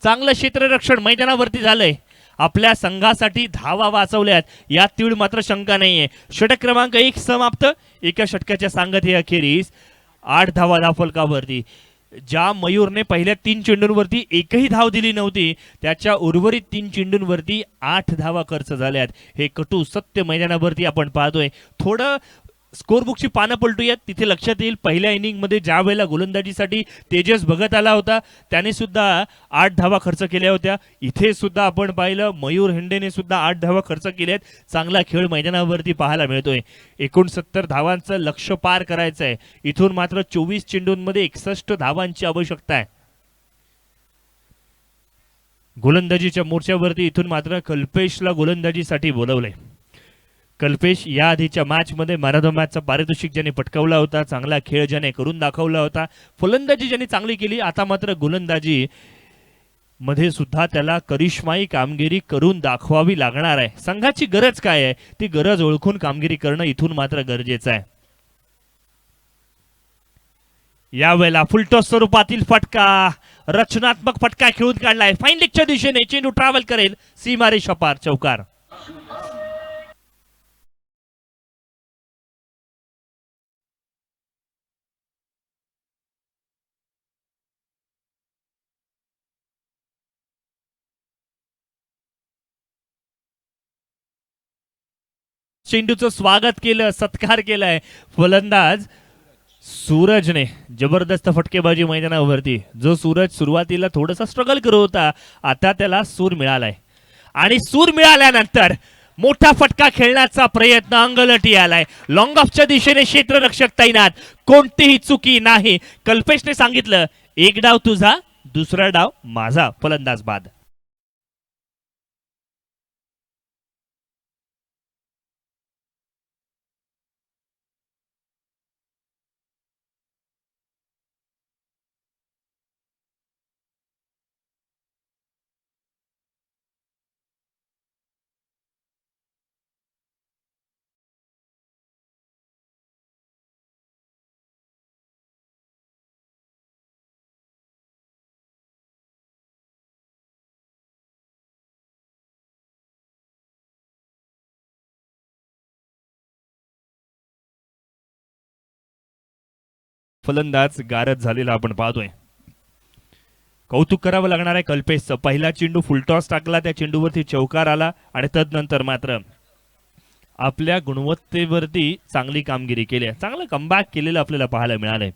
चांगलं क्षेत्ररक्षण मैदानावरती झालंय. आपल्या संघासाठी धावा वाचवल्यात यात तीळ मात्र शंका नाहीये. षटक क्रमांक 1 समाप्त. एका षटकाच्या सांगते अखेरीस 8 धावा धावफलकावरती. ज्या मयूरने पहिल्या 3 चेंडूंवरती एकही धाव दिली नव्हती, त्याच्या उर्वरित 3 चेंडूंवरती 8 धावा खर्च झाल्यात. हे कटू सत्य मैदानावरती आपण पाहतोय. थोडं स्कोरबुकची पानं पलटूयात, तिथे लक्षात येईल पहिल्या इनिंग मध्ये ज्या वेळेला गोलंदाजीसाठी तेजस भगत आला होता त्याने सुद्धा 8 धावा खर्च केल्या होत्या. इथे सुद्धा आपण पाहिलं मयूर हेंडेने सुद्धा 8 धावा खर्च केल्यात. चांगला खेळ मैदानावरती पाहायला मिळतोय. 69 धावांचं लक्ष्य पार करायचं आहे. इथून मात्र 24 चेंडूंमध्ये 61 धावांची आवश्यकता आहे. गोलंदाजीच्या मोर्चावरती इथून मात्र कल्पेशला गोलंदाजीसाठी बोलवलंय. कल्पेश या आधीच्या मॅच मध्ये मॅन ऑफ द मॅचचा पारितोषिक ज्याने पटकावला होता, चांगला खेळ ज्याने करून दाखवला होता, फलंदाजी ज्याने चांगली केली, आता मात्र गोलंदाजी मध्ये सुद्धा त्याला करिश्माई कामगिरी करून दाखवावी लागणार आहे. संघाची गरज काय आहे ती गरज ओळखून कामगिरी करणं इथून मात्र गरजेचं आहे. यावेळेला फुलटॉस स्वरूपातील फटका, रचनात्मक फटका खेळून काढलाय. फाईन लेगच्या दिशेने चेंडू ट्रॅव्हल करेल. सीमारे शपार चौकार. चेंडूचं स्वागत केलं, सत्कार केलाय फलंदाज सूरजने. जबरदस्त फटकेबाजी मैदानावरती. जो सूरज सुरुवातीला थोडासा स्ट्रगल करत होता, आता त्याला सूर मिळालाय आणि सूर मिळाल्यानंतर मोठा फटका खेळण्याचा प्रयत्न अंगलटी आलाय. लॉंग ऑफच्या दिशेने क्षेत्ररक्षक तैनात. कोणतीही चुकी नाही. कल्पेशने सांगितलं, एक डाव तुझा, दुसरा डाव माझा. फलंदाज बाद. फलंदाज गारद झालेला आपण पाहतोय. कौतुक करावं लागणार आहे कल्पेशचं. पहिला चेंडू फुलटॉस टाकला, त्या चेंडूवरती चौकार आला आणि तदनंतर मात्र आपल्या गुणवत्तेवरती चांगली कामगिरी केली. चांगलं कमबॅक केलेलं आपल्याला पाहायला मिळालंय.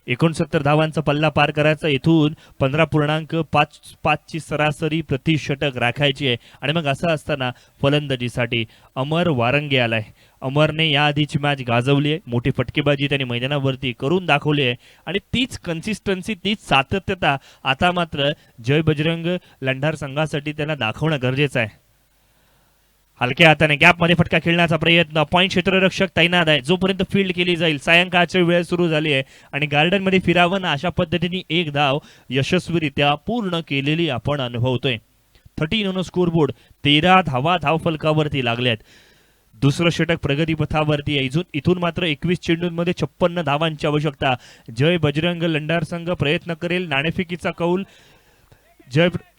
69 धावांचा पल्ला पार करायचा, इथून 15.5 सरासरी प्रति षटक राखायची आहे. आणि मग असं असताना फलंदाजीसाठी अमर वारंगे आलाय. अमरने या आधीची मॅच गाजवली आहे, मोठी फटकेबाजी त्याने मैदानावरती करून दाखवली आहे आणि तीच कन्सिस्टन्सी, तीच सातत्यता आता मात्र जय बजरंग लंढार संघासाठी त्यांना दाखवणं गरजेचं आहे. हलक्या हाताने गॅपमध्ये फटका खेळण्याचा प्रयत्न, पॉईंट क्षेत्ररक्षक तैनात आहे. जोपर्यंत फील्ड केली जाईल, सायंकाळची वेळ सुरू झाली आहे आणि गार्डनमध्ये फिरावं ना, अशा पद्धतीने एक धाव यशस्वीरित्या पूर्ण केलेली आपण अनुभवतोय. 13 ऑन स्कोरबोर्ड, 13 धावा धावफलकावरती लागल्यात. दुसरं षटक प्रगतीपथावरती आहे. इथून मात्र 21 चेंडूंमध्ये 56 धावांची आवश्यकता. जय बजरंग लंढार संघ प्रयत्न करेल नाणेफेकीचा कौल.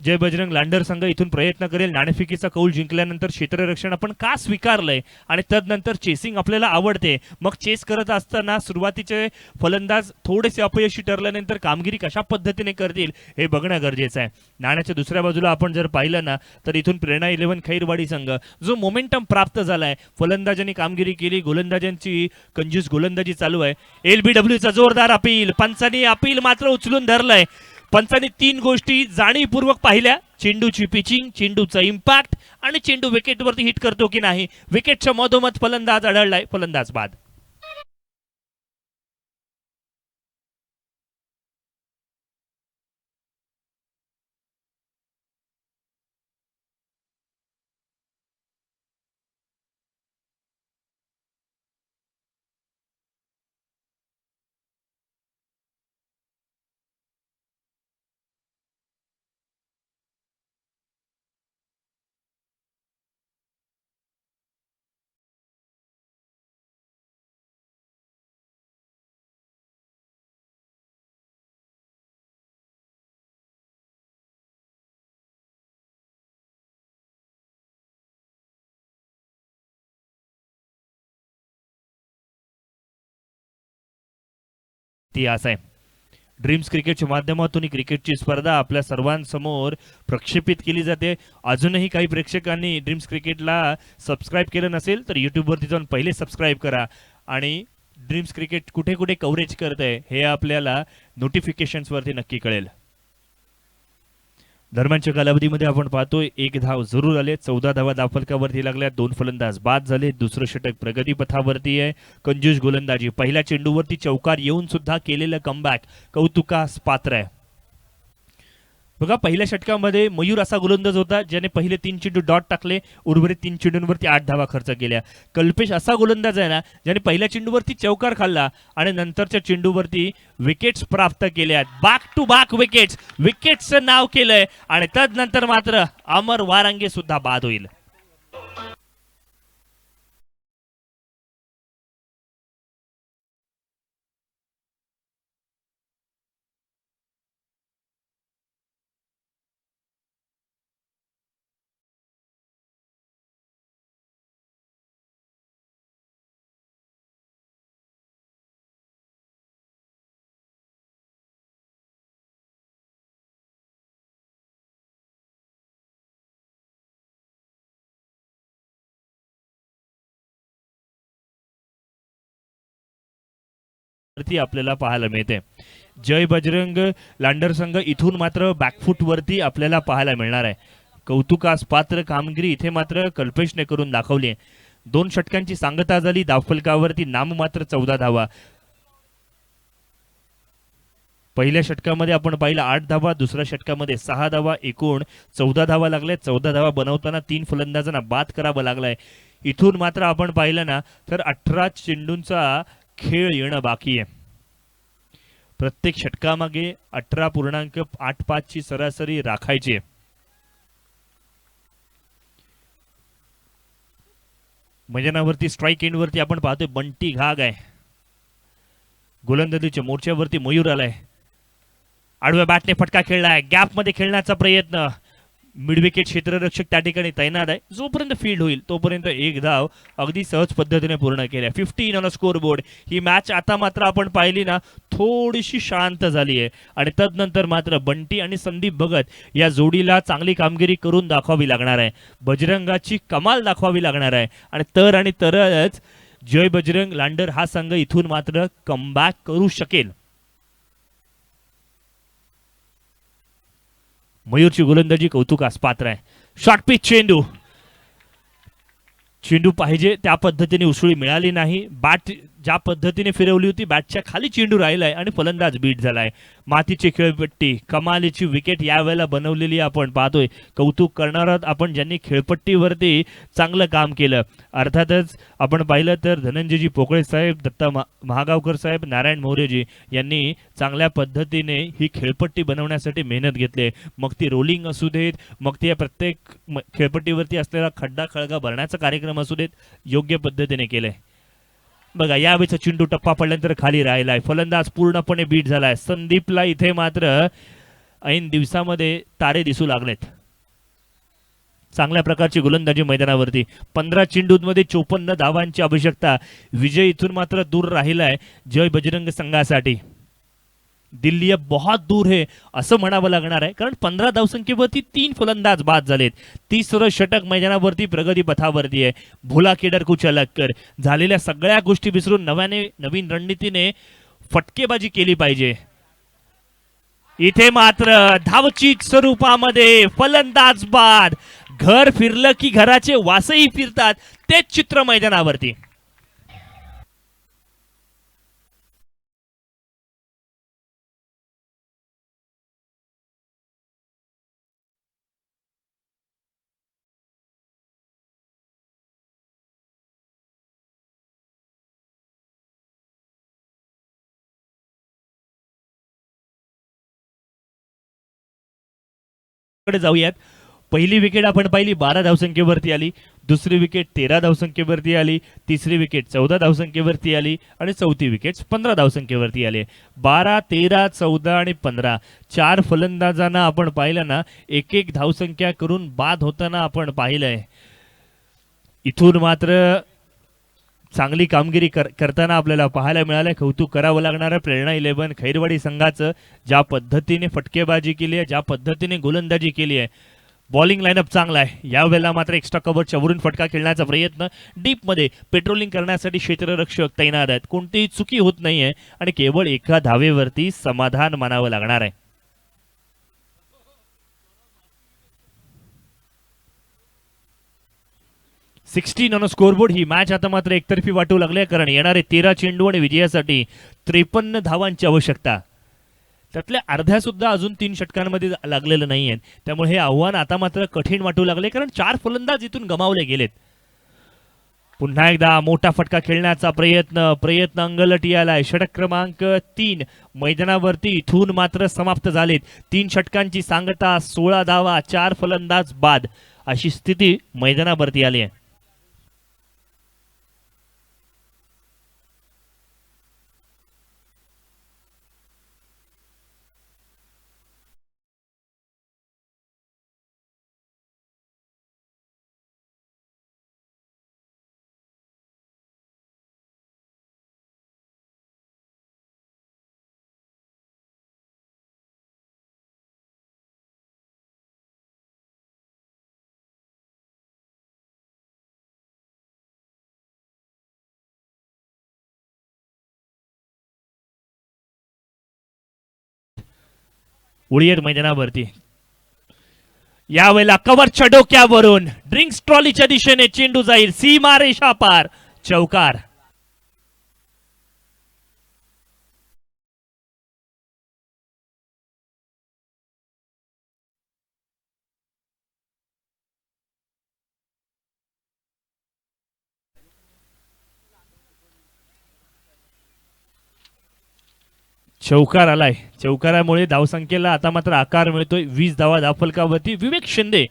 जय बजरंग लांडर संघ इथून प्रयत्न करेल नाणेफेकीचा कौल जिंकल्यानंतर क्षेत्ररक्षण आपण का स्वीकारलंय आणि तदनंतर चेसिंग आपल्याला आवडते. मग चेस करत असताना सुरुवातीचे फलंदाज थोडेसे अपयशी ठरल्यानंतर कामगिरी कशा पद्धतीने करतील हे बघणं गरजेचं आहे. नाण्याच्या दुसऱ्या बाजूला आपण जर पाहिलं ना, तर इथून प्रेरणा 11 खैरवाडी संघ जो मोमेंटम प्राप्त झालाय, फलंदाजांनी कामगिरी केली, गोलंदाजांची कंजूस गोलंदाजी चालू आहे. LBWचा जोरदार अपील, पंचांनी अपील मात्र उचलून धरलंय. पंचांनी 3 गोष्टी जाणीवपूर्वक पाहिल्या: चेंडूची पिचिंग, चेंडूचा इम्पॅक्ट आणि चेंडू विकेटवरती हिट करतो की नाही. विकेटच्या मधोमध फलंदाज आढळलाय, फलंदाज बाद. ती असं आहे. ड्रीम्स क्रिकेटच्या माध्यमातून ही क्रिकेटची स्पर्धा आपल्या सर्वांसमोर प्रक्षेपित केली जाते. अजूनही काही प्रेक्षकांनी ड्रीम्स क्रिकेटला सबस्क्राईब केलं नसेल तर यूट्यूबवरती जाऊन पहिले सबस्क्राईब करा आणि ड्रीम्स क्रिकेट कुठे कुठे कव्हरेज करत आहे हे आपल्याला नोटिफिकेशन्सवरती नक्की कळेल. दरम्यानच्या कालावधीमध्ये आपण पाहतोय 1 धाव जरूर आले, 14 धावा धावफलकावरती लागल्या, 2 फलंदाज बाद झाले. दुसरं षटक प्रगतीपथावरती आहे. कंजूस गोलंदाजी, पहिल्या चेंडूवरती चौकार येऊन सुद्धा केलेलं कमबॅक कौतुकास पात्र आहे. बघा, पहिल्या षटकामध्ये मयूर असा गोलंदाज होता ज्याने पहिले 3 चेंडू डॉट टाकले, उर्वरित 3 चेंडूंवरती 8 धावा खर्च केल्या. कल्पेश असा गोलंदाज आहे ना ज्याने पहिल्या चेंडूवरती चौकार खाल्ला आणि नंतरच्या चेंडूवरती विकेट्स प्राप्त केल्या. बॅक टू बॅक विकेट्सचं नाव केलंय आणि तदनंतर मात्र अमर वारंगे सुद्धा बाद होईल. आपल्याला पाहायला मिळते. जय बजरंग लांडर संघ इथून मात्र बॅकफूट वरती आपल्याला पाहायला मिळणार आहे. कौतुकास पात्र कामगिरी इथे मात्र कल्पेशने करून दाखवली. 2 षटकांची सांगता झाली, धावफलकावरती नाममात्र 14 धावा. पहिल्या षटकामध्ये आपण पाहिलं 8 धावा, दुसऱ्या षटकामध्ये 6 धावा, एकूण 14 धावा लागल्या. 14 धावा बनवताना 3 फलंदाजांना बाद करावा लागलाय. इथून मात्र आपण पाहिलं ना तर 18 चेंडूंचा खेळ येणं बाकी आहे. प्रत्येक षटकामागे 18.85 ची सरासरी राखायची आहे. मैदानावरती स्ट्राईक एंडवरती आपण पाहतोय बंटी घाग आहे. गोलंदाजीच्या मोर्चावरती मयूर आलाय. आडव्या बॅटने फटका खेळलाय, गॅपमध्ये खेळण्याचा प्रयत्न. मिडविकेट क्षेत्ररक्षक त्या ठिकाणी तैनात आहे. जोपर्यंत फील्ड होईल तोपर्यंत 1 धाव अगदी सहज पद्धतीने पूर्ण केल्या. 15 ऑन स्कोरबोर्ड. ही मॅच आता मात्र आपण पाहिली ना थोडीशी शांत झाली आहे आणि तदनंतर मात्र बंटी आणि संदीप भगत या जोडीला चांगली कामगिरी करून दाखवावी लागणार आहे. बजरंगाची कमाल दाखवावी लागणार आहे आणि तरच जय बजरंग लांडर हा संघ इथून मात्र कमबॅक करू शकेल. मयूरची गोलंदाजी कौतुकास पात्र आहे. शॉर्ट पिच चेंडू, चेंडू पाहिजे त्या पद्धतीने उसळी मिळाली नाही. बॅट ज्या पद्धतीने फिरवली होती बॅटच्या खाली चेंडू राहिलाय आणि फलंदाज बीट झालाय. मातीची खेळपट्टी, कमालीची विकेट यावेळेला बनवलेली आपण पाहतोय. कौतुक करणार आहोत आपण ज्यांनी खेळपट्टीवरती चांगलं काम केलं. अर्थातच आपण पाहिलं तर धनंजयजी पोकळे साहेब, दत्ता महागावकर साहेब, नारायण मोरेजी यांनी चांगल्या पद्धतीने ही खेळपट्टी बनवण्यासाठी मेहनत घेतली. मग ती रोलिंग असू देत, मग ती प्रत्येक खेळपट्टीवरती असलेला खड्डा खळगा भरण्याचा कार्यक्रम असू देत, योग्य पद्धतीने केलंय. बघा यावेळेचा चेंडू टप्पा पडल्यानंतर खाली राहिलाय. फलंदाज पूर्णपणे बीट झालाय. संदीपला इथे मात्र ऐन दिवसामध्ये तारे दिसू लागलेत. चांगल्या प्रकारची गोलंदाजी मैदानावरती. 15 चेंडूंमध्ये 54 धावांची आवश्यकता. विजय इथून मात्र दूर राहिलाय जय बजरंग संघासाठी. दिल्ली अब बहुत दूर है असं म्हणावं लागणार आहे, कारण 15 धावसंख्येवरती 3 फलंदाज बाद झालेत. तिसरं षटक मैदानावरती प्रगती पथावरती आहे. भोला केडर कुछ अलग कर. झालेल्या सगळ्या गोष्टी विसरून नवीन रणनीतीने फटकेबाजी केली पाहिजे. इथे मात्र धावचीत स्वरूपामध्ये फलंदाज बाद. घर फिरलं की घराचे वासही फिरतात, तेच चित्र मैदानावरती. कडे जाऊयात. पहिली विकेट आपण पाहिली 12 धावसंख्येवरती आली. दुसरी विकेट 13 धावसंख्येवरती आली. तिसरी विकेट 14 धावसंख्येवरती आली आणि चौथी विकेट 15 धावसंख्येवरती आली. 12, 13, 14 आणि 15 चार फलंदाजांना आपण पाहिलं ना, एक एक धावसंख्या करून बाद होताना आपण पाहिलंय. इथून मात्र चांगली कामगिरी करताना आपल्याला पाहायला मिळालं. कौतुक करावं लागणार आहे प्रेरणा 11 खैरवाडी संघाचं. ज्या पद्धतीने फटकेबाजी केली आहे, ज्या पद्धतीने गोलंदाजी केली आहे. बॉलिंग लाईनअप चांगला आहे. यावेळेला मात्र एक्स्ट्रा कव्हरच्या वरून फटका खेळण्याचा प्रयत्न. डीपमध्ये पेट्रोलिंग करण्यासाठी क्षेत्ररक्षक तैनात आहेत. कोणतीही चुकी होत नाहीये आणि केवळ एका धावेवरती समाधान मानावं लागणार आहे. Sixteen on scoreboard. He match आता मात्र एकतर्फी वाटू लागली आहे, कारण येणारे 13 चेंडू आणि विजयासाठी 53 धावांची आवश्यकता. त्यातल्या अर्ध्या सुद्धा अजून 3 षटकांमध्ये लागलेलं नाहीये. त्यामुळे हे आव्हान आता मात्र कठीण वाटू लागले, कारण 4 फलंदाज इथून गमावले गेलेत. पुन्हा एकदा मोठा फटका खेळण्याचा प्रयत्न अंगलटी आलाय. षटक क्रमांक 3 मैदानावरती इथून मात्र समाप्त झालेत. 3 षटकांची सांगता, 16 धावा, 4 फलंदाज बाद अशी स्थिती मैदानावरती आली आहे. उडीयत मैदानावरती यावेळेला कव्हरच्या डोक्यावरून ड्रिंक्स ट्रॉलीच्या दिशेने चेंडू जाईल. सीमारेषा पार. चौकार. चौकार आलाय. चौकारामुळे धावसंख्येला आता मात्र आकार मिळतोय. 20 धावा धावफलकावरती. विवेक शिंदे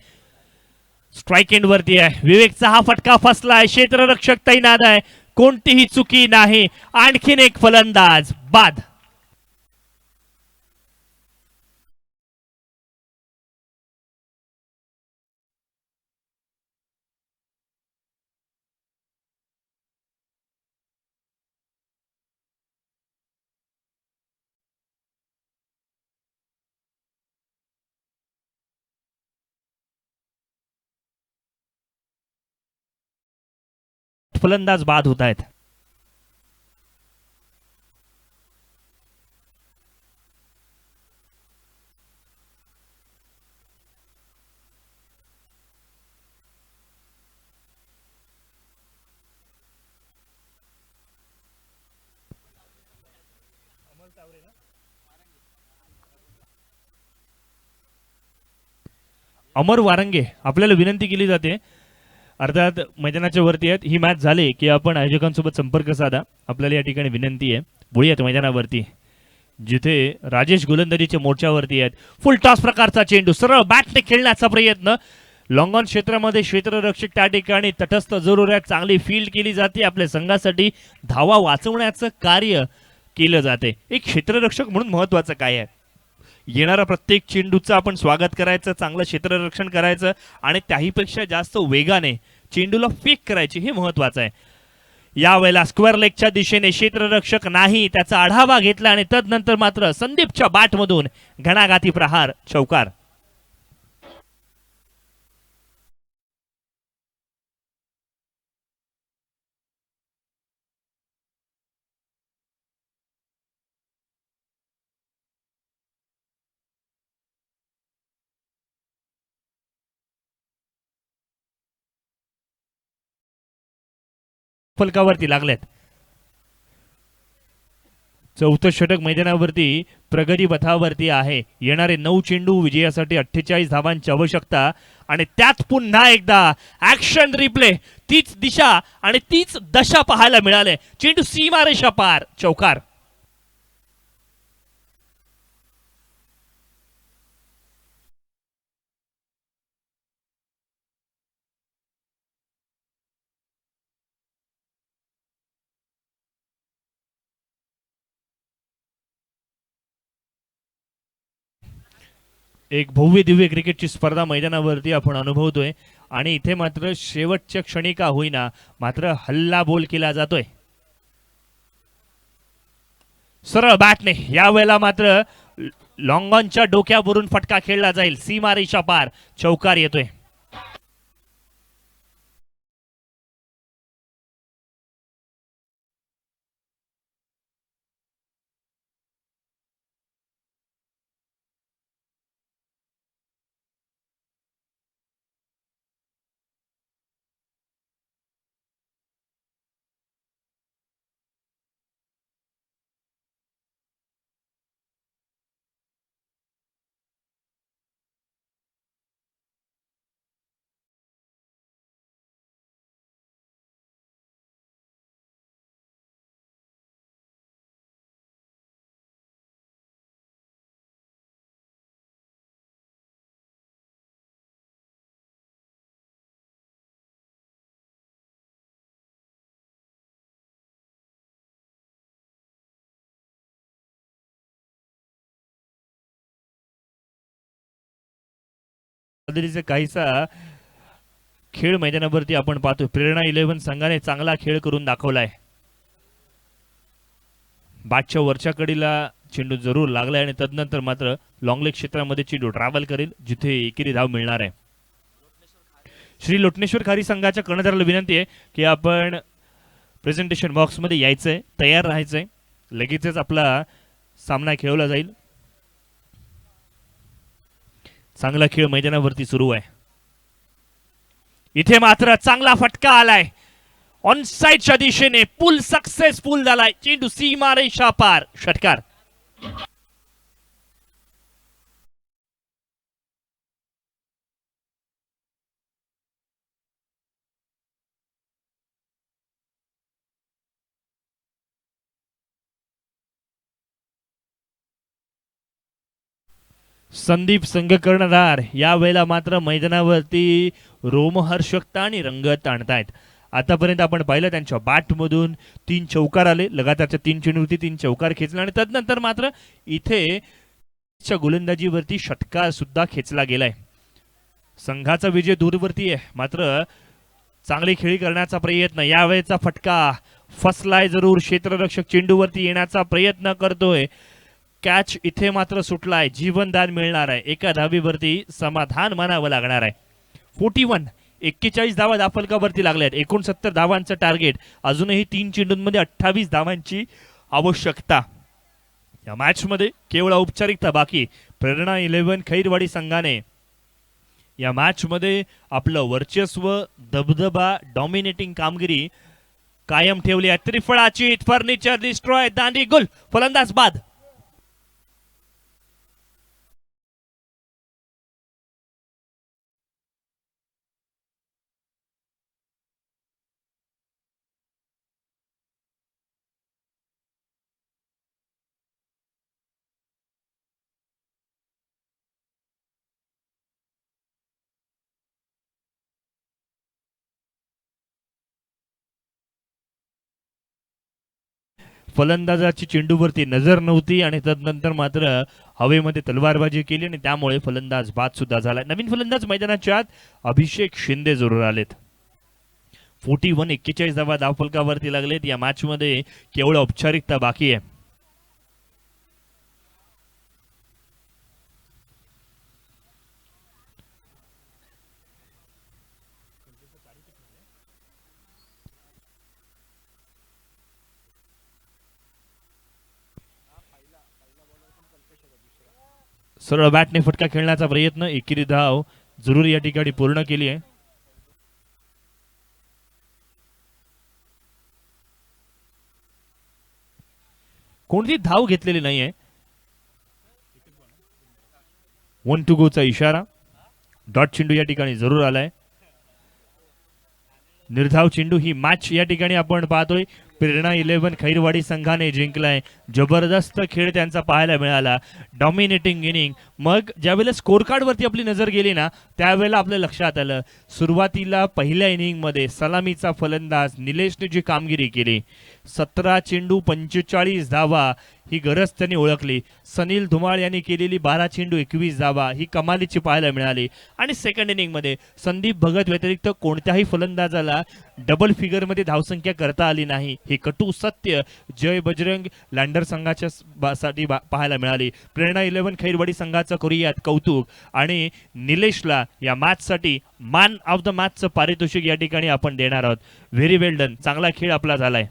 स्ट्राईक एंड वरती आहे. विवेकचा हा फटका फसलाय. क्षेत्ररक्षक तैनात आहे. कोणतीही चुकी नाही. आणखीन एक फलंदाज बाद. फलंदाज बाद होत आहेत. अमर वारंगे आपल्याला विनंती केली जाते, अर्थात मैदानाच्या वरती आहेत, ही मॅच झाली की आपण आयोजकांसोबत संपर्क साधा. आपल्याला या ठिकाणी विनंती आहे, बोलूयात मैदानावरती जिथे राजेश गोलंदाजीच्या मोर्चावरती आहेत. फुल टॉस प्रकारचा चेंडू सरळ बॅटने खेळण्याचा प्रयत्न. लॉंग ऑन क्षेत्रामध्ये क्षेत्ररक्षक त्या ठिकाणी तटस्थ जरूर आहे, चांगली फील्ड केली जाते, आपल्या संघासाठी धावा वाचवण्याचं कार्य केलं जाते. एक क्षेत्ररक्षक म्हणून महत्वाचं काय आहे, येणारा प्रत्येक चेंडूचं आपण स्वागत करायचं, चांगलं क्षेत्ररक्षण करायचं आणि त्याहीपेक्षा जास्त वेगाने चेंडूला फेक करायची, हे महत्वाचं आहे. यावेळेला स्क्वेअर लेगच्या दिशेने क्षेत्ररक्षक नाही, त्याचा आढावा घेतला आणि तदनंतर मात्र संदीपच्या बॅटमधून घणाघाती प्रहार, चौकार. फलकावरती लागल्यात. चौथं षटक मैदानावरती प्रगती पथावरती आहे. येणारे 9 चेंडू विजयासाठी 48 धावांची आवश्यकता आणि त्यात पुन्हा एकदा ऍक्शन रिप्ले, तीच दिशा आणि तीच दशा पाहायला मिळाले. चेंडू सीमारेषा पार, चौकार. एक भव्य दिव्य क्रिकेटची स्पर्धा मैदानावरती आपण अनुभवतोय आणि इथे मात्र शेवटच्या क्षणी का होईना मात्र हल्ला बोल केला जातोय. सरळ बॅटने यावेळेला मात्र लॉंग ऑनच्या डोक्यावरून फटका खेळला जाईल, सीमारेषा पार, चौकार येतोय. पद्धतीचा काहीसा खेळ मैदानावरती आपण पाहतो. प्रेरणा 11 संघाने चांगला खेळ करून दाखवलाय. बॅटच्या वरच्या कडीला चेंडू जरूर लागलाय आणि तदनंतर मात्र लॉंगलेग क्षेत्रामध्ये चेंडू ट्रॅव्हल करेल जिथे एकेरी धाव मिळणार आहे. श्री लोटनेश्वर खारी संघाच्या कर्णधाराला विनंती आहे की आपण प्रेझेंटेशन बॉक्स मध्ये यायचंय, तयार राहायचंय, लगेचच आपला सामना खेळवला जाईल. चांगला खेळ मैदानावरती सुरू आहे. इथे मात्र चांगला फटका आलाय ऑन साइडच्या दिशेने, पुल सक्सेसफुल झालाय, चेंडू सीमारेषा पार, षटकार. संदीप संघ कर्णधार यावेळेला मात्र मैदानावरती रोमहर्षकता आणि रंगत आणतायत. आतापर्यंत आपण पाहिलं त्यांच्या बॅटमधून 3 चौकार आले, लगातारच्या 3 चेंडूवरती 3 चौकार खेचला आणि तदनंतर मात्र इथे गोलंदाजीवरती षटकार सुद्धा खेचला गेलाय. संघाचा विजय दूरवरती आहे, मात्र चांगली खेळी करण्याचा प्रयत्न, यावेळेचा फटका फसलाय जरूर, क्षेत्ररक्षक चेंडूवरती येण्याचा प्रयत्न करतोय, कॅच इथे मात्र सुटलाय, जीवनदान मिळणार आहे, एका धावीवरती समाधान मानावं लागणार आहे. 41 धावा दाफलकावरती लागल्यात, 69 धावांचं टार्गेट, अजूनही 3 चेंडूंमध्ये 28 धावांची आवश्यकता. या मॅच मध्ये केवळ औपचारिकता बाकी. प्रेरणा 11 खैरवाडी संघाने या मॅच मध्ये आपलं वर्चस्व, दबदबा, डॉमिनेटिंग कामगिरी कायम ठेवली आहे. त्रिफळाची फर्निचर डिस्ट्रॉय, दांडी गुल, फलंदाज बाद. फलंदाजाची चेंडूवरती नजर नव्हती आणि तदनंतर मात्र हवेमध्ये तलवारबाजी केली आणि त्यामुळे फलंदाज बाद सुद्धा झाला. नवीन फलंदाज मैदानाच्या आत अभिषेक शिंदे जरूर आलेत. 41-41 धावा धावफलकावरती लागलेत. या मॅच मध्ये केवळ औपचारिकता बाकी आहे. सरळ बॅटने फटका खेळण्याचा प्रयत्न, एकेरी धाव जरूर या ठिकाणी पूर्ण केली आहे. कोणती धाव घेतलेली नाहीये. 1 to go चा इशारा. डॉट चेंडू या ठिकाणी जरूर आलाय. निर्धाव चेंडू ही मॅच या ठिकाणी आपण पाहतोय. प्रेरणा 11 खैरवाडी संघाने जिंकलाय. जबरदस्त खेळ त्यांचा पाहायला मिळाला. Dominating inning. मग ज्यावेळेला स्कोर कार्ड वरती आपली नजर गेली ना, त्यावेळेला आपल्या लक्षात आलं सुरुवातीला पहिल्या इनिंग मध्ये सलामीचा फलंदाज निलेशने जी कामगिरी केली, 17 चेंडू 45 धावा ही गरज त्यांनी ओळखली. सनील धुमाळ यांनी केलेली 12 चेंडू 21 धावा ही कमालीची पाहायला मिळाली. आणि सेकंड इनिंग मध्ये संदीप भगत व्यतिरिक्त कोणत्याही फलंदाजाला डबल फिगर मध्ये धावसंख्या करता आली नाही. हे कटू सत्य जय बजरंग लँडर संघाच्या साठी पाहायला मिळाली. प्रेरणा 11 खैरवाडी संघाचं करूयात कौतुक आणि निलेशला या मॅच साठी मॅन ऑफ द मॅचचं पारितोषिक या ठिकाणी आपण देणार आहोत. व्हेरी वेल डन. चांगला खेळ आपला झालाय.